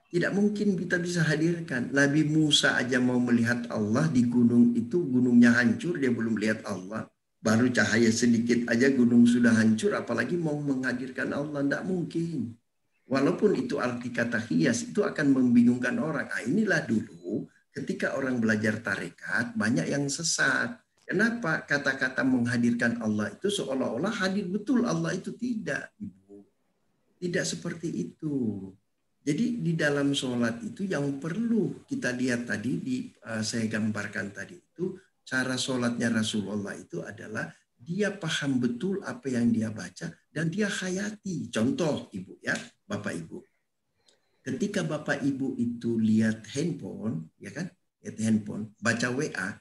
Tidak mungkin kita bisa hadirkan. Nabi Musa aja mau melihat Allah di gunung itu, gunungnya hancur, dia belum lihat Allah. Baru cahaya sedikit aja gunung sudah hancur, apalagi mau menghadirkan Allah. Tidak mungkin. Walaupun itu arti kata hias, itu akan membingungkan orang. Nah, inilah dulu ketika orang belajar tarekat, banyak yang sesat. Kenapa kata-kata menghadirkan Allah itu seolah-olah hadir betul Allah itu? Tidak, Ibu. Tidak seperti itu. Jadi di dalam sholat itu yang perlu kita lihat tadi, saya gambarkan tadi itu, cara sholatnya Rasulullah itu adalah dia paham betul apa yang dia baca dan dia hayati. Contoh Ibu ya, Bapak Ibu. Ketika Bapak Ibu itu lihat handphone, ya kan? Lihat handphone, baca WA,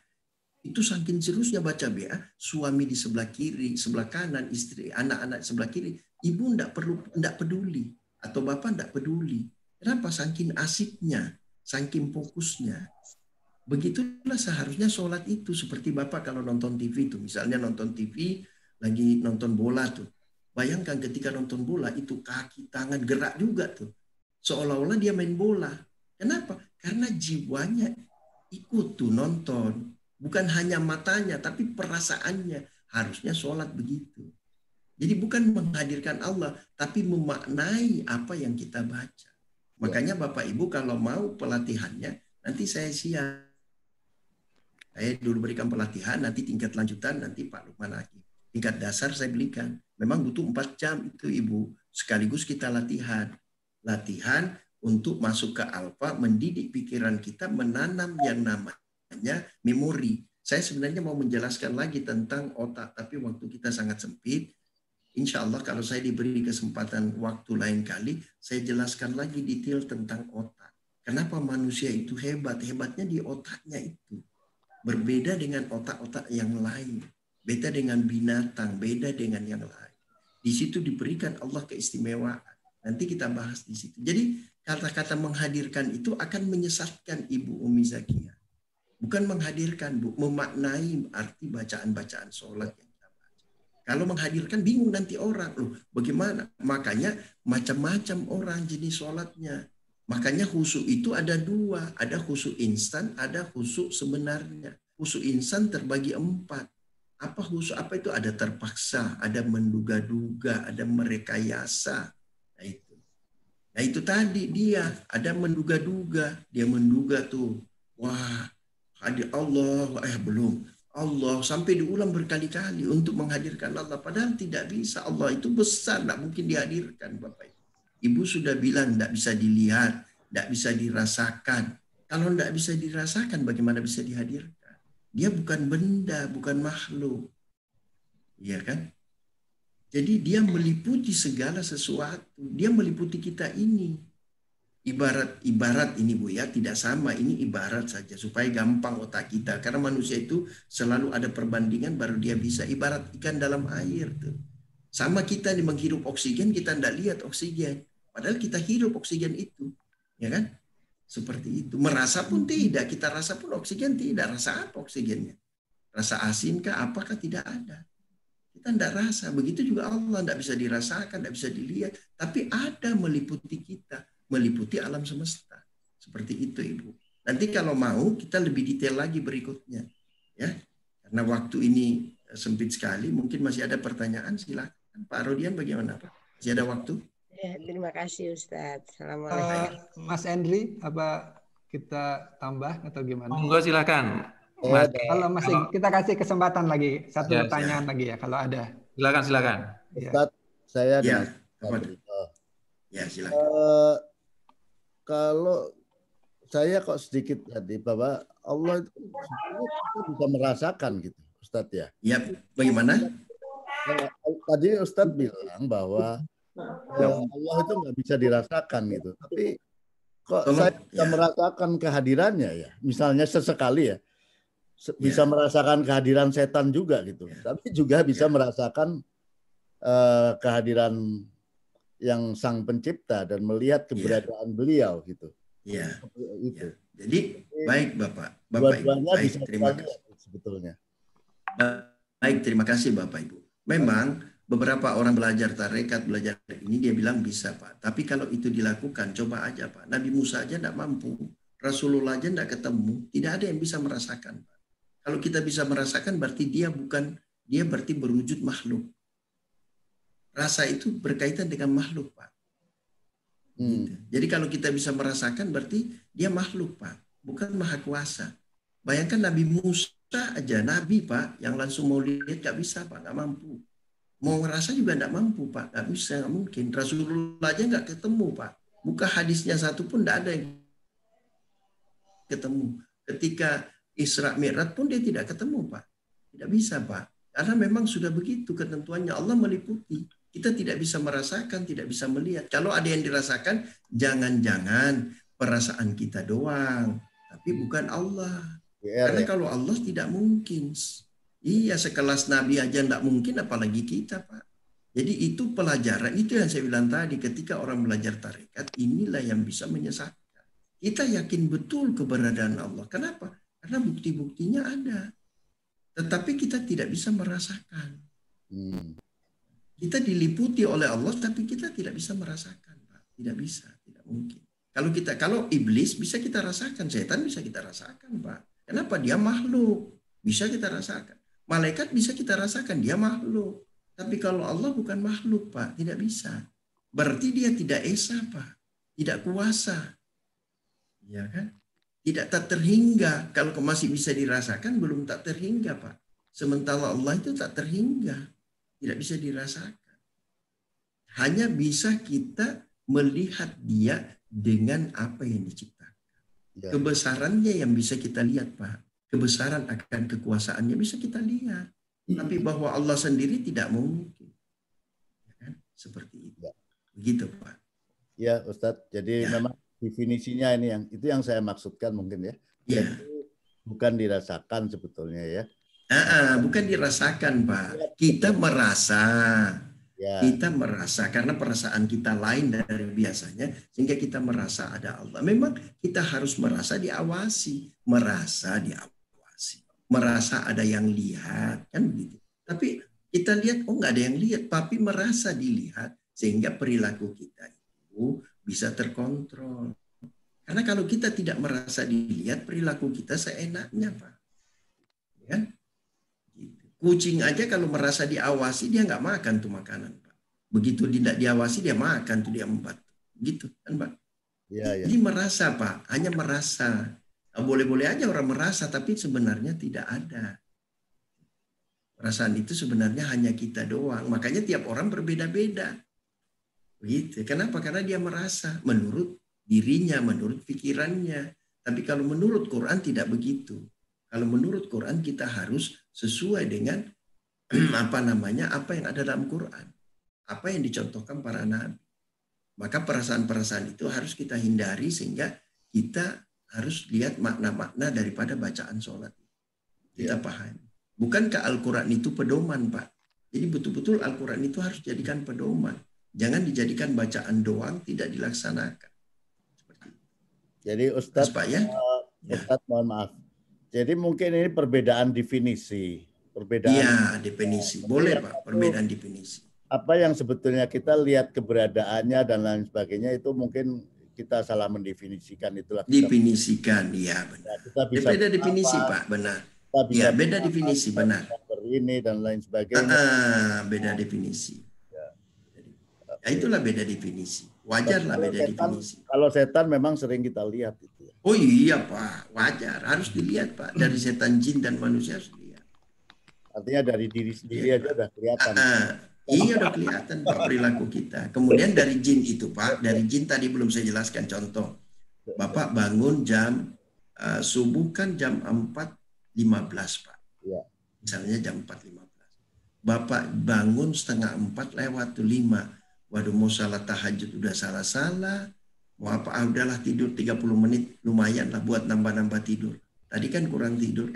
itu saking seriusnya baca WA, suami di sebelah kiri, sebelah kanan, istri, anak-anak sebelah kiri, Ibu enggak peduli atau Bapak enggak peduli. Kenapa? Saking asiknya, saking fokusnya. Begitulah seharusnya sholat itu. Seperti Bapak kalau nonton TV itu, misalnya nonton TV, lagi nonton bola tuh. Bayangkan ketika nonton bola itu kaki, tangan gerak juga tuh. Seolah-olah dia main bola. Kenapa? Karena jiwanya ikut tuh nonton. Bukan hanya matanya, tapi perasaannya. Harusnya sholat begitu. Jadi bukan menghadirkan Allah, tapi memaknai apa yang kita baca. Makanya Bapak Ibu kalau mau pelatihannya, nanti saya siap. Saya dulu berikan pelatihan, nanti tingkat lanjutan, nanti Pak Lukman Hakim. Tingkat dasar saya belikan. Memang butuh 4 jam itu Ibu. Sekaligus kita latihan. Latihan untuk masuk ke alfa, mendidik pikiran kita, menanam yang namanya memori. Saya sebenarnya mau menjelaskan lagi tentang otak, tapi waktu kita sangat sempit. Insya Allah kalau saya diberi kesempatan waktu lain kali, saya jelaskan lagi detail tentang otak. Kenapa manusia itu hebat? Hebatnya di otaknya itu. Berbeda dengan otak-otak yang lain. Beda dengan binatang, beda dengan yang lain. Di situ diberikan Allah keistimewaan. Nanti kita bahas di situ. Jadi kata-kata menghadirkan itu akan menyesatkan Ibu Umi Zakia. Bukan menghadirkan, Bu, memaknai arti bacaan-bacaan sholat yang kita baca. Kalau menghadirkan bingung nanti orang. Loh, bagaimana? Makanya macam-macam orang jenis sholatnya. Makanya khusyuk itu ada dua. Ada khusyuk instan, ada khusyuk sebenarnya. Khusyuk instan terbagi 4. Apa khusyuk? Apa itu? Ada terpaksa, ada menduga-duga, ada merekayasa. Nah itu tadi dia ada menduga-duga, dia menduga tuh, wah hadir Allah, belum Allah sampai diulang berkali-kali untuk menghadirkan Allah, padahal tidak bisa. Allah itu besar, tidak mungkin dihadirkan, Bapak Ibu sudah bilang tidak bisa dilihat, tidak bisa dirasakan. Kalau tidak bisa dirasakan, bagaimana bisa dihadirkan? Dia bukan benda, bukan makhluk, iya kan? Jadi dia meliputi segala sesuatu. Dia meliputi kita ini. Ibarat ini Bu ya, tidak sama. Ini ibarat saja supaya gampang otak kita. Karena manusia itu selalu ada perbandingan baru dia bisa. Ibarat ikan dalam air tuh. Sama kita nih menghirup oksigen, kita tidak lihat oksigen. Padahal kita hirup oksigen itu. Ya kan? Seperti itu. Merasa pun tidak. Kita rasa pun oksigen tidak. Rasa apa oksigennya? Rasa asin kah? Apakah? Tidak ada. Kita tidak rasa. Begitu juga Allah tidak bisa dirasakan, tidak bisa dilihat. Tapi ada meliputi kita, meliputi alam semesta. Seperti itu Ibu. Nanti kalau mau kita lebih detail lagi berikutnya. Ya, karena waktu ini sempit sekali. Mungkin masih ada pertanyaan, silakan. Pak Rodian bagaimana Pak? Masih ada waktu? Ya, terima kasih Ustadz. Assalamualaikum. Mas Andri, apa kita tambah atau gimana? Monggo silakan. Mas, kalau masih kita kasih kesempatan lagi satu pertanyaan lagi ya kalau ada. Silakan. Ustaz, saya silakan. Kalau saya kok sedikit tadi bahwa Allah itu bisa merasakan gitu, Ustaz ya. Ya, bagaimana? Tadi Ustaz bilang bahwa Allah itu nggak bisa dirasakan gitu, tapi kok saya bisa merasakan kehadirannya ya, misalnya sesekali ya. Bisa merasakan kehadiran setan juga gitu, tapi juga bisa merasakan kehadiran yang Sang Pencipta dan melihat keberadaan beliau gitu. Iya. Itu. Jadi baik Bapak Ibu. Baik, terima kasih sebetulnya. Baik, terima kasih Bapak Ibu. Memang beberapa orang belajar tarekat, belajar ini dia bilang bisa Pak. Tapi kalau itu dilakukan, coba aja Pak. Nabi Musa aja tidak mampu, Rasulullah aja tidak ketemu, tidak ada yang bisa merasakan Pak. Kalau kita bisa merasakan berarti dia berarti berwujud makhluk. Rasa itu berkaitan dengan makhluk, Pak. Gitu. Jadi kalau kita bisa merasakan berarti dia makhluk, Pak. Bukan maha kuasa. Bayangkan Nabi Musa aja, Nabi Pak, yang langsung mau lihat gak bisa Pak, gak mampu. Mau ngerasa juga gak mampu Pak, gak bisa, gak mungkin. Rasulullah aja gak ketemu Pak. Buka hadisnya satu pun gak ada yang ketemu. Ketika Isra Mi'raj pun dia tidak ketemu Pak. Tidak bisa Pak. Karena memang sudah begitu ketentuannya. Allah meliputi. Kita tidak bisa merasakan, tidak bisa melihat. Kalau ada yang dirasakan, jangan-jangan perasaan kita doang. Tapi bukan Allah. Karena kalau Allah tidak mungkin. Iya, sekelas Nabi aja tidak mungkin, apalagi kita Pak. Jadi itu pelajaran, itu yang saya bilang tadi. Ketika orang belajar tarekat, inilah yang bisa menyesatkan. Kita yakin betul keberadaan Allah. Kenapa? Karena bukti-buktinya ada. Tetapi kita tidak bisa merasakan. Kita diliputi oleh Allah, tapi kita tidak bisa merasakan, Pak. Tidak bisa, tidak mungkin. Kalau iblis bisa kita rasakan, setan bisa kita rasakan, Pak. Kenapa? Dia makhluk, bisa kita rasakan. Malaikat bisa kita rasakan, dia makhluk. Tapi kalau Allah bukan makhluk, Pak, tidak bisa. Berarti dia tidak esa, Pak. Tidak kuasa. Ya kan? Tidak tak terhingga. Kalau masih bisa dirasakan, belum tak terhingga, Pak. Sementara Allah itu tak terhingga. Tidak bisa dirasakan. Hanya bisa kita melihat dia dengan apa yang diciptakan. Ya. Kebesarannya yang bisa kita lihat, Pak. Kebesaran akan kekuasaannya bisa kita lihat. Tapi bahwa Allah sendiri tidak mungkin. Ya kan? Seperti itu. Begitu, Pak. Ya, Ustadz. Jadi memang definisinya ini yang saya maksudkan mungkin ya. Ya. Bukan dirasakan sebetulnya ya. Bukan dirasakan Pak. Kita merasa. Ya. Kita merasa karena perasaan kita lain dari biasanya sehingga kita merasa ada Allah. Memang kita harus merasa diawasi, merasa ada yang lihat kan begitu. Tapi Kita lihat, oh nggak ada yang lihat, tapi merasa dilihat sehingga perilaku kita itu bisa terkontrol. Karena kalau kita tidak merasa dilihat, perilaku kita seenaknya, Pak. Ya? Kucing aja kalau merasa diawasi, dia nggak makan tuh makanan, Pak. Begitu tidak diawasi, dia makan tuh, dia empat. Gitu kan, Pak? Ya. Jadi merasa, Pak. Hanya merasa. Boleh-boleh aja orang merasa, tapi sebenarnya tidak ada. Perasaan itu sebenarnya hanya kita doang. Makanya tiap orang berbeda-beda. Begitu. Kenapa? Karena dia merasa menurut dirinya, menurut pikirannya. Tapi kalau menurut Quran tidak begitu. Kalau menurut Quran kita harus sesuai dengan apa yang ada dalam Quran. Apa yang dicontohkan para nabi. Maka perasaan-perasaan itu harus kita hindari sehingga kita harus lihat makna-makna daripada bacaan sholat. Kita pahami. Bukankah Al-Quran itu pedoman, Pak? Jadi betul-betul Al-Quran itu harus dijadikan pedoman. Jangan dijadikan bacaan doang, tidak dilaksanakan. Seperti itu. Jadi Ustadz, Pak, ya? Ustadz mohon maaf. Jadi mungkin ini perbedaan definisi. Iya, definisi. Boleh, Pak, perbedaan definisi. Apa yang sebetulnya kita lihat keberadaannya dan lain sebagainya itu mungkin kita salah mendefinisikan itulah. Definisikan, iya benar. Kita bisa beda definisi, Pak, benar. Ya, beda definisi, benar. Ini dan lain sebagainya. Beda definisi. Ya, itulah beda definisi. Wajarlah beda definisi. Kalau setan memang sering kita lihat itu. Oh iya, Pak, wajar. Harus dilihat, Pak. Dari setan, jin dan manusia harus dilihat. Artinya dari diri sendiri aja udah kelihatan. Iya, udah kelihatan, Pak, perilaku kita. Kemudian dari jin itu, Pak, dari jin tadi belum saya jelaskan contoh. Bapak bangun jam subuh kan jam 4.15, Pak. Ya. Misalnya jam 4.15. Bapak bangun 3:45 Waduh, mau salat tahajud udah salah-salah. Mau apa? Udahlah tidur 30 menit. Lumayan lah buat nambah-nambah tidur. Tadi kan kurang tidur.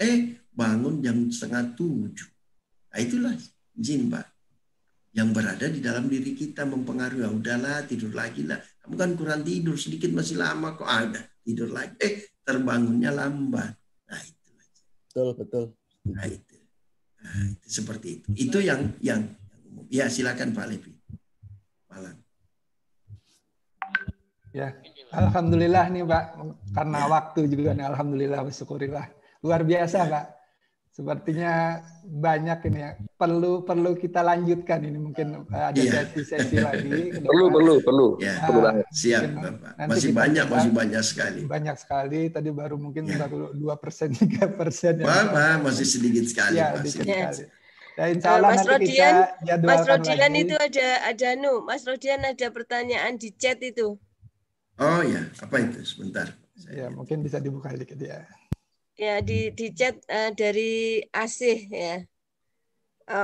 Bangun jam 6:30. Nah itulah jin, Pak. Yang berada di dalam diri kita mempengaruhi. Udahlah tidur lagi lah. Kamu kan kurang tidur. Sedikit masih lama kok. Udah tidur lagi. Terbangunnya lambat. Nah itu. Betul. Nah itu seperti itu. Itu yang ya silakan Pak Levi. Malam. Ya, alhamdulillah nih Pak, karena waktu juga nih, alhamdulillah, bersyukurillah. Luar biasa Pak. Sepertinya banyak ini ya. Perlu kita lanjutkan ini, mungkin ada sesi-sesi lagi. Perlu. Ya, perlu banget. Siap Bapak. Masih banyak sekali. Banyak sekali. Tadi baru mungkin baru 2%, 3%. Bapak masih sedikit sekali. Ya, sedikit sekali. Ya, insya Allah Mas nanti Rodian, kita jadwalkan Mas Rodian lagi. itu Mas Rodian ada pertanyaan di chat itu. Oh ya, apa itu? Sebentar. Ya, mungkin bisa dibuka dikit ya. Ya, di chat dari Asih ya.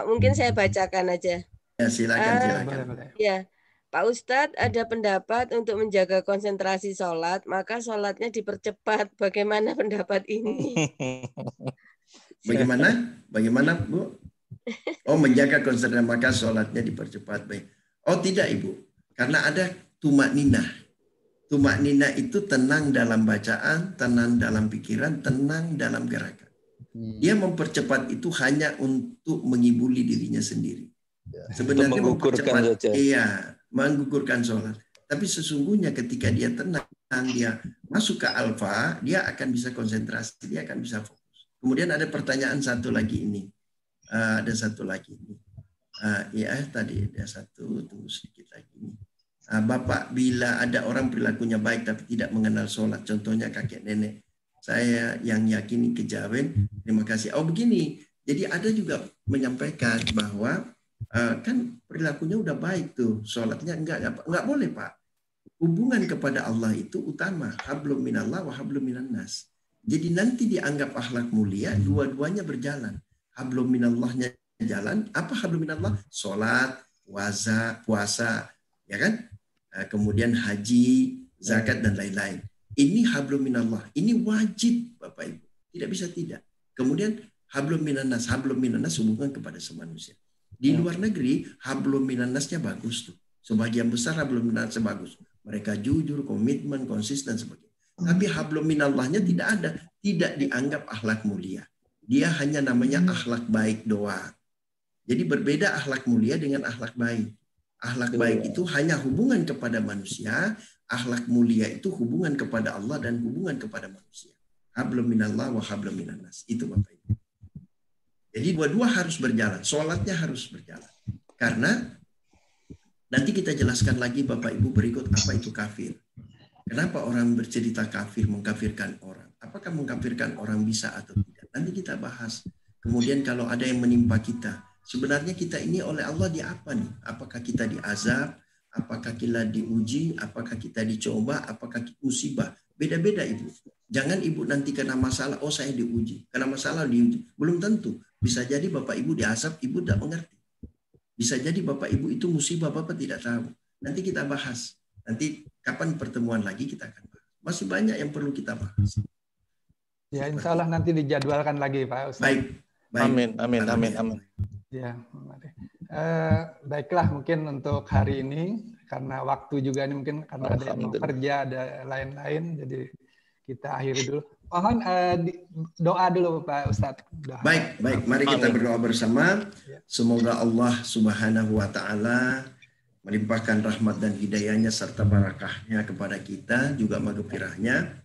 Mungkin saya bacakan aja. Ya, silakan. Ya, Pak Ustadz, ada pendapat untuk menjaga konsentrasi sholat, maka sholatnya dipercepat. Bagaimana pendapat ini? Bagaimana Bu? Oh, menjaga konsentrasi maka sholatnya dipercepat. Baik. Oh tidak Ibu, karena ada tumak ninah. Tumak ninah itu tenang dalam bacaan, tenang dalam pikiran, tenang dalam gerakan. Dia mempercepat itu hanya untuk mengibuli dirinya sendiri. Sebenarnya mempercepat, menggugurkan sholat. Tapi sesungguhnya ketika dia tenang, dia masuk ke alfa, dia akan bisa konsentrasi, dia akan bisa fokus. Kemudian ada pertanyaan satu lagi ini. Ada satu lagi ini. Tadi ada satu, tunggu sedikit lagi. Bapak, bila ada orang perilakunya baik tapi tidak mengenal sholat, contohnya kakek nenek, saya yang yakini kejawen, terima kasih. Oh begini, jadi ada juga menyampaikan bahwa kan perilakunya udah baik tuh, sholatnya enggak boleh Pak. Hubungan kepada Allah itu utama, hablum minallah wa hablum minannas. Jadi nanti dianggap akhlak mulia, dua-duanya berjalan. Hablum minallahnya jalan, apa hablum minallah? Sholat, puasa, ya kan? Kemudian haji, zakat dan lain-lain. Ini hablum minallah, ini wajib Bapak Ibu, tidak bisa tidak. Kemudian hablum minannas hubungan kepada semanusia. Di luar negeri hablum minannasnya bagus tuh. Sebagian besar hablum minannasnya bagus. Mereka jujur, komitmen, konsisten sebagainya. Tapi hablum minallahnya tidak ada, tidak dianggap akhlak mulia. Dia hanya namanya akhlak baik doang. Jadi berbeda akhlak mulia dengan akhlak baik. Akhlak baik itu hanya hubungan kepada manusia, akhlak mulia itu hubungan kepada Allah dan hubungan kepada manusia. Hablum minallah wa hablum minannas. Itu Bapak Ibu. Jadi dua-dua harus berjalan, sholatnya harus berjalan. Karena nanti kita jelaskan lagi Bapak Ibu berikut apa itu kafir. Kenapa orang bercerita kafir, mengkafirkan orang? Apakah mengkafirkan orang bisa atau tidak? Nanti kita bahas. Kemudian kalau ada yang menimpa kita, sebenarnya kita ini oleh Allah di apa nih? Apakah kita diazab? Apakah kita diuji? Apakah kita dicoba? Apakah musibah? Beda-beda Ibu. Jangan Ibu nanti kena masalah, oh saya diuji. Kena masalah diuji. Belum tentu. Bisa jadi Bapak Ibu diazab, Ibu tidak mengerti. Bisa jadi Bapak Ibu itu musibah, Bapak tidak tahu. Nanti kita bahas. Nanti kapan pertemuan lagi kita akan bahas. Masih banyak yang perlu kita bahas. Ya, insya Allah nanti dijadwalkan lagi Pak Ustaz. Baik. Amin. Ya, baiklah mungkin untuk hari ini karena waktu juga ini mungkin karena ada yang mau kerja, ada lain-lain, jadi kita akhiri dulu. Mohon doa dulu Pak Ustadz. Baik. Mari kita berdoa bersama. Semoga Allah Subhanahu wa Ta'ala melimpahkan rahmat dan hidayahnya serta barakahnya kepada kita, juga maghfirahnya.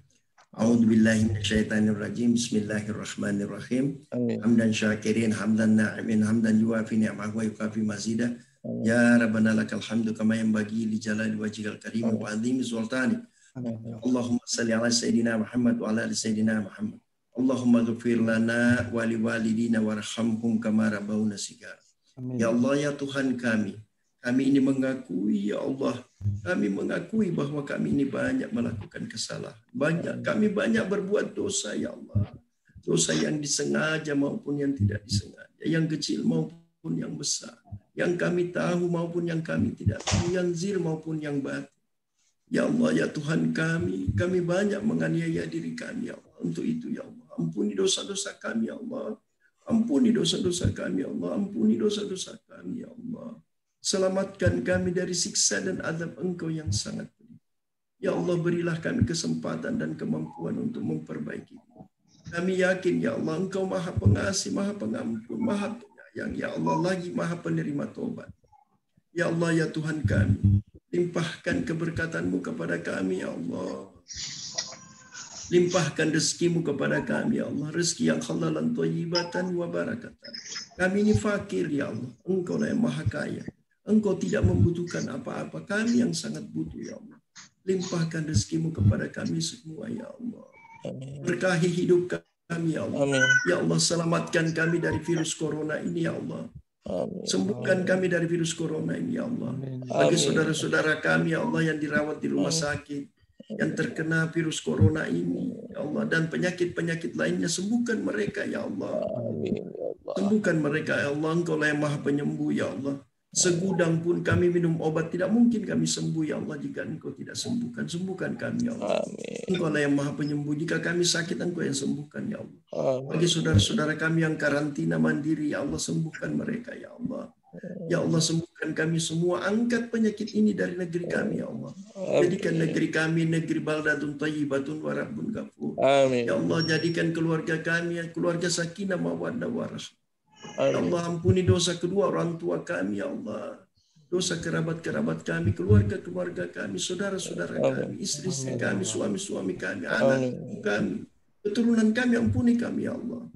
A'udzubillahi minasyaitonirrajim. Bismillahirrahmanirrahim. Hamdan syakirin, hamdan na'imin, hamdan yuafi ni'amahu wa yukafi mazidah. Ya Rabbana lakal hamdu kama yanbaghi li jalali wajhikal karim wa 'azimi sultani. Allahumma salli ala sayyidina Muhammad wa ala ali sayyidina Muhammad. Allahumma ghfir lana wa liwalidina warhamhum kama rabbawna shighara. Ya Allah ya Tuhan kami ini mengakui ya Allah, kami mengakui bahwa kami ini banyak melakukan kesalahan. Kami banyak berbuat dosa ya Allah. Dosa yang disengaja maupun yang tidak disengaja, yang kecil maupun yang besar, yang kami tahu maupun yang kami tidak tahu, yang zahir maupun yang batin. Ya Allah ya Tuhan kami banyak menganiaya diri kami ya Allah. Untuk itu ya Allah, ampuni dosa-dosa kami ya Allah. Ampuni dosa-dosa kami ya Allah. Ampuni dosa-dosa kami ya Allah. Selamatkan kami dari siksa dan azab Engkau yang sangat pedih. Ya Allah, berilah kami kesempatan dan kemampuan untuk memperbaiki. Kami yakin ya Allah, Engkau Maha Pengasih, Maha Pengampun, Maha Penyayang. Ya Allah, lagi Maha Penerima Taubat. Ya Allah ya Tuhan kami, limpahkan keberkatan-Mu kepada kami ya Allah. Limpahkan rezeki-Mu kepada kami ya Allah. Rezeki yang halalan thayyibatan wa barakatan. Kami ini fakir ya Allah. Engkau lah yang Maha Kaya. Engkau tidak membutuhkan apa-apa. Kami yang sangat butuh ya Allah. Limpahkan rezeki-Mu kepada kami semua ya Allah. Berkahi hidup kami ya Allah. Ya Allah, selamatkan kami dari virus corona ini ya Allah. Sembuhkan kami dari virus corona ini ya Allah. Bagi saudara-saudara kami ya Allah yang dirawat di rumah sakit, yang terkena virus corona ini ya Allah, dan penyakit-penyakit lainnya, sembuhkan mereka ya Allah. Sembuhkan mereka ya Allah. Engkau lah yang Maha Penyembuh ya Allah. Segudang pun kami minum obat, tidak mungkin kami sembuh ya Allah jika Engkau tidak sembuhkan. Sembuhkan kami ya Allah. Engkau lah yang Maha Penyembuh. Jika kami sakit, Engkau yang sembuhkan ya Allah. Bagi saudara-saudara kami yang karantina mandiri ya Allah, sembuhkan mereka ya Allah. Ya Allah, sembuhkan kami semua. Angkat penyakit ini dari negeri kami ya Allah. Jadikan negeri kami negeri baldatun thayyibatun wa rabbun ghafur. Ya Allah, jadikan keluarga kami keluarga sakinah mawaddah warahmah. Ya Allah, ampuni dosa kedua orang tua kami ya Allah. Dosa kerabat-kerabat kami, keluarga-keluarga kami, saudara-saudara kami, istri-istri kami, suami-suami kami, anak kami, keturunan kami, ampuni kami ya Allah.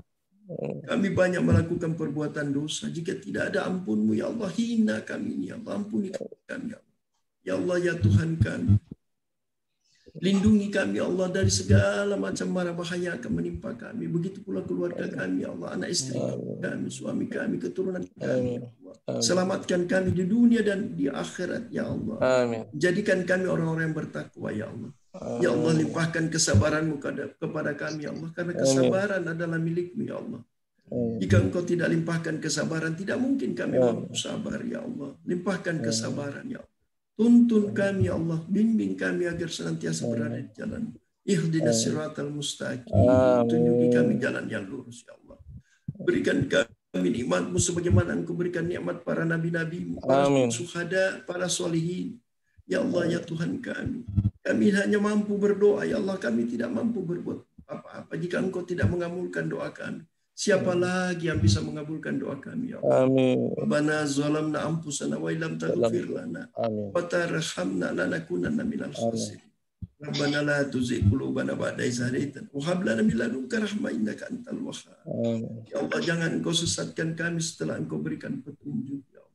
Kami banyak melakukan perbuatan dosa. Jika tidak ada ampun-Mu ya Allah, hina kami ini ya Allah. Ampuni kami ya Allah. Ya Allah ya Tuhan kami, lindungi kami ya Allah dari segala macam mara bahaya yang akan menimpa kami. Begitu pula keluarga kami ya Allah, anak istri kami, suami kami, keturunan kami ya Allah. Selamatkan kami di dunia dan di akhirat ya Allah. Jadikan kami orang-orang yang bertakwa ya Allah. Ya Allah, limpahkan kesabaran-Mu kepada kami ya Allah, karena kesabaran adalah milik-Mu ya Allah. Jika Engkau tidak limpahkan kesabaran, tidak mungkin kami mampu sabar ya Allah. Limpahkan kesabaran ya Allah. Tuntun kami ya Allah, bimbing kami agar senantiasa berada di jalan. Ihdinas siratal mustaqim. Tunjuki kami jalan yang lurus ya Allah. Berikan kami nikmat-Mu sebagaimana Engkau berikan nikmat para nabi-nabi, para syuhada, para solihin. Ya Allah ya Tuhan kami. Kami hanya mampu berdoa ya Allah. Kami tidak mampu berbuat apa-apa jika Engkau tidak mengabulkan doa kami. Siapa lagi yang bisa mengabulkan doa kami ya Allah? Amin. Rabbana zalamna anfusana wa illam taghfir lana wa tarhamna lanakunanna minal khasirin. Rabbana la tuzigh qulubana ba'da idh hadaytana wa hab lana min ladunka rahmah innaka antal wahhab. Ya Allah, jangan Engkau sesatkan kami setelah Engkau berikan petunjuk ya Allah.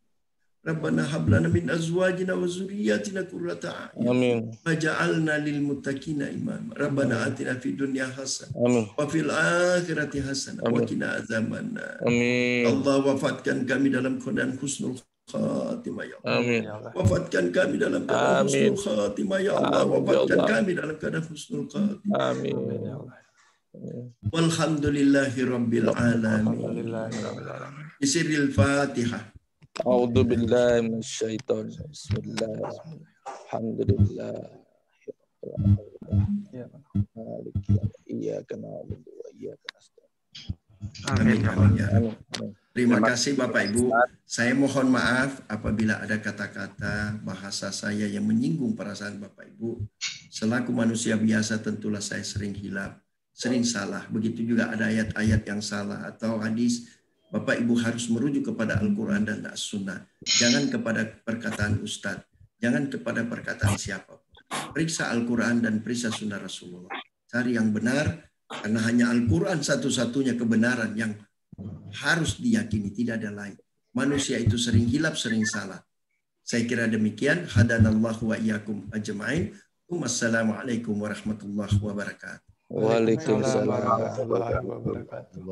Rabbana hab lana min azwajina wa dzurriyyatina qurrata a'yun. Amin. Waj'alna lil muttaqina imama. Rabbana atina fid dunya hasanah wa fil akhirati hasanah wa qina adzabannar. Amin. Allah, wafatkan kami dalam keadaan husnul khatimah ya Allah. Amin. Wafatkan kami dalam keadaan husnul khatimah ya Allah. Wafatkan kami dalam keadaan husnul khatimah. Amin. Walhamdulillahi rabbil alamin. Bisiril Fatihah. A'udzu billahi minasyaitonir rajim. Bismillahirrahmanirrahim. Alhamdulillah. Iyyaka na'budu wa iyyaka nasta'in. Amin. Terima kasih Bapak Ibu. Saya mohon maaf apabila ada kata-kata bahasa saya yang menyinggung perasaan Bapak Ibu. Selaku manusia biasa tentulah saya sering hilaf, sering salah. Begitu juga ada ayat-ayat yang salah atau hadis. Bapak Ibu harus merujuk kepada Al-Quran dan As-Sunnah. Jangan kepada perkataan Ustadz. Jangan kepada perkataan siapa. Periksa Al-Quran dan periksa Sunnah Rasulullah. Cari yang benar, karena hanya Al-Quran satu-satunya kebenaran yang harus diyakini. Tidak ada lain. Manusia itu sering hilaf, sering salah. Saya kira demikian. Hadanallahu wa iyyakum ajma'in. Wassalamualaikum warahmatullahi wabarakatuh. Waalaikumsalam warahmatullahi wabarakatuh.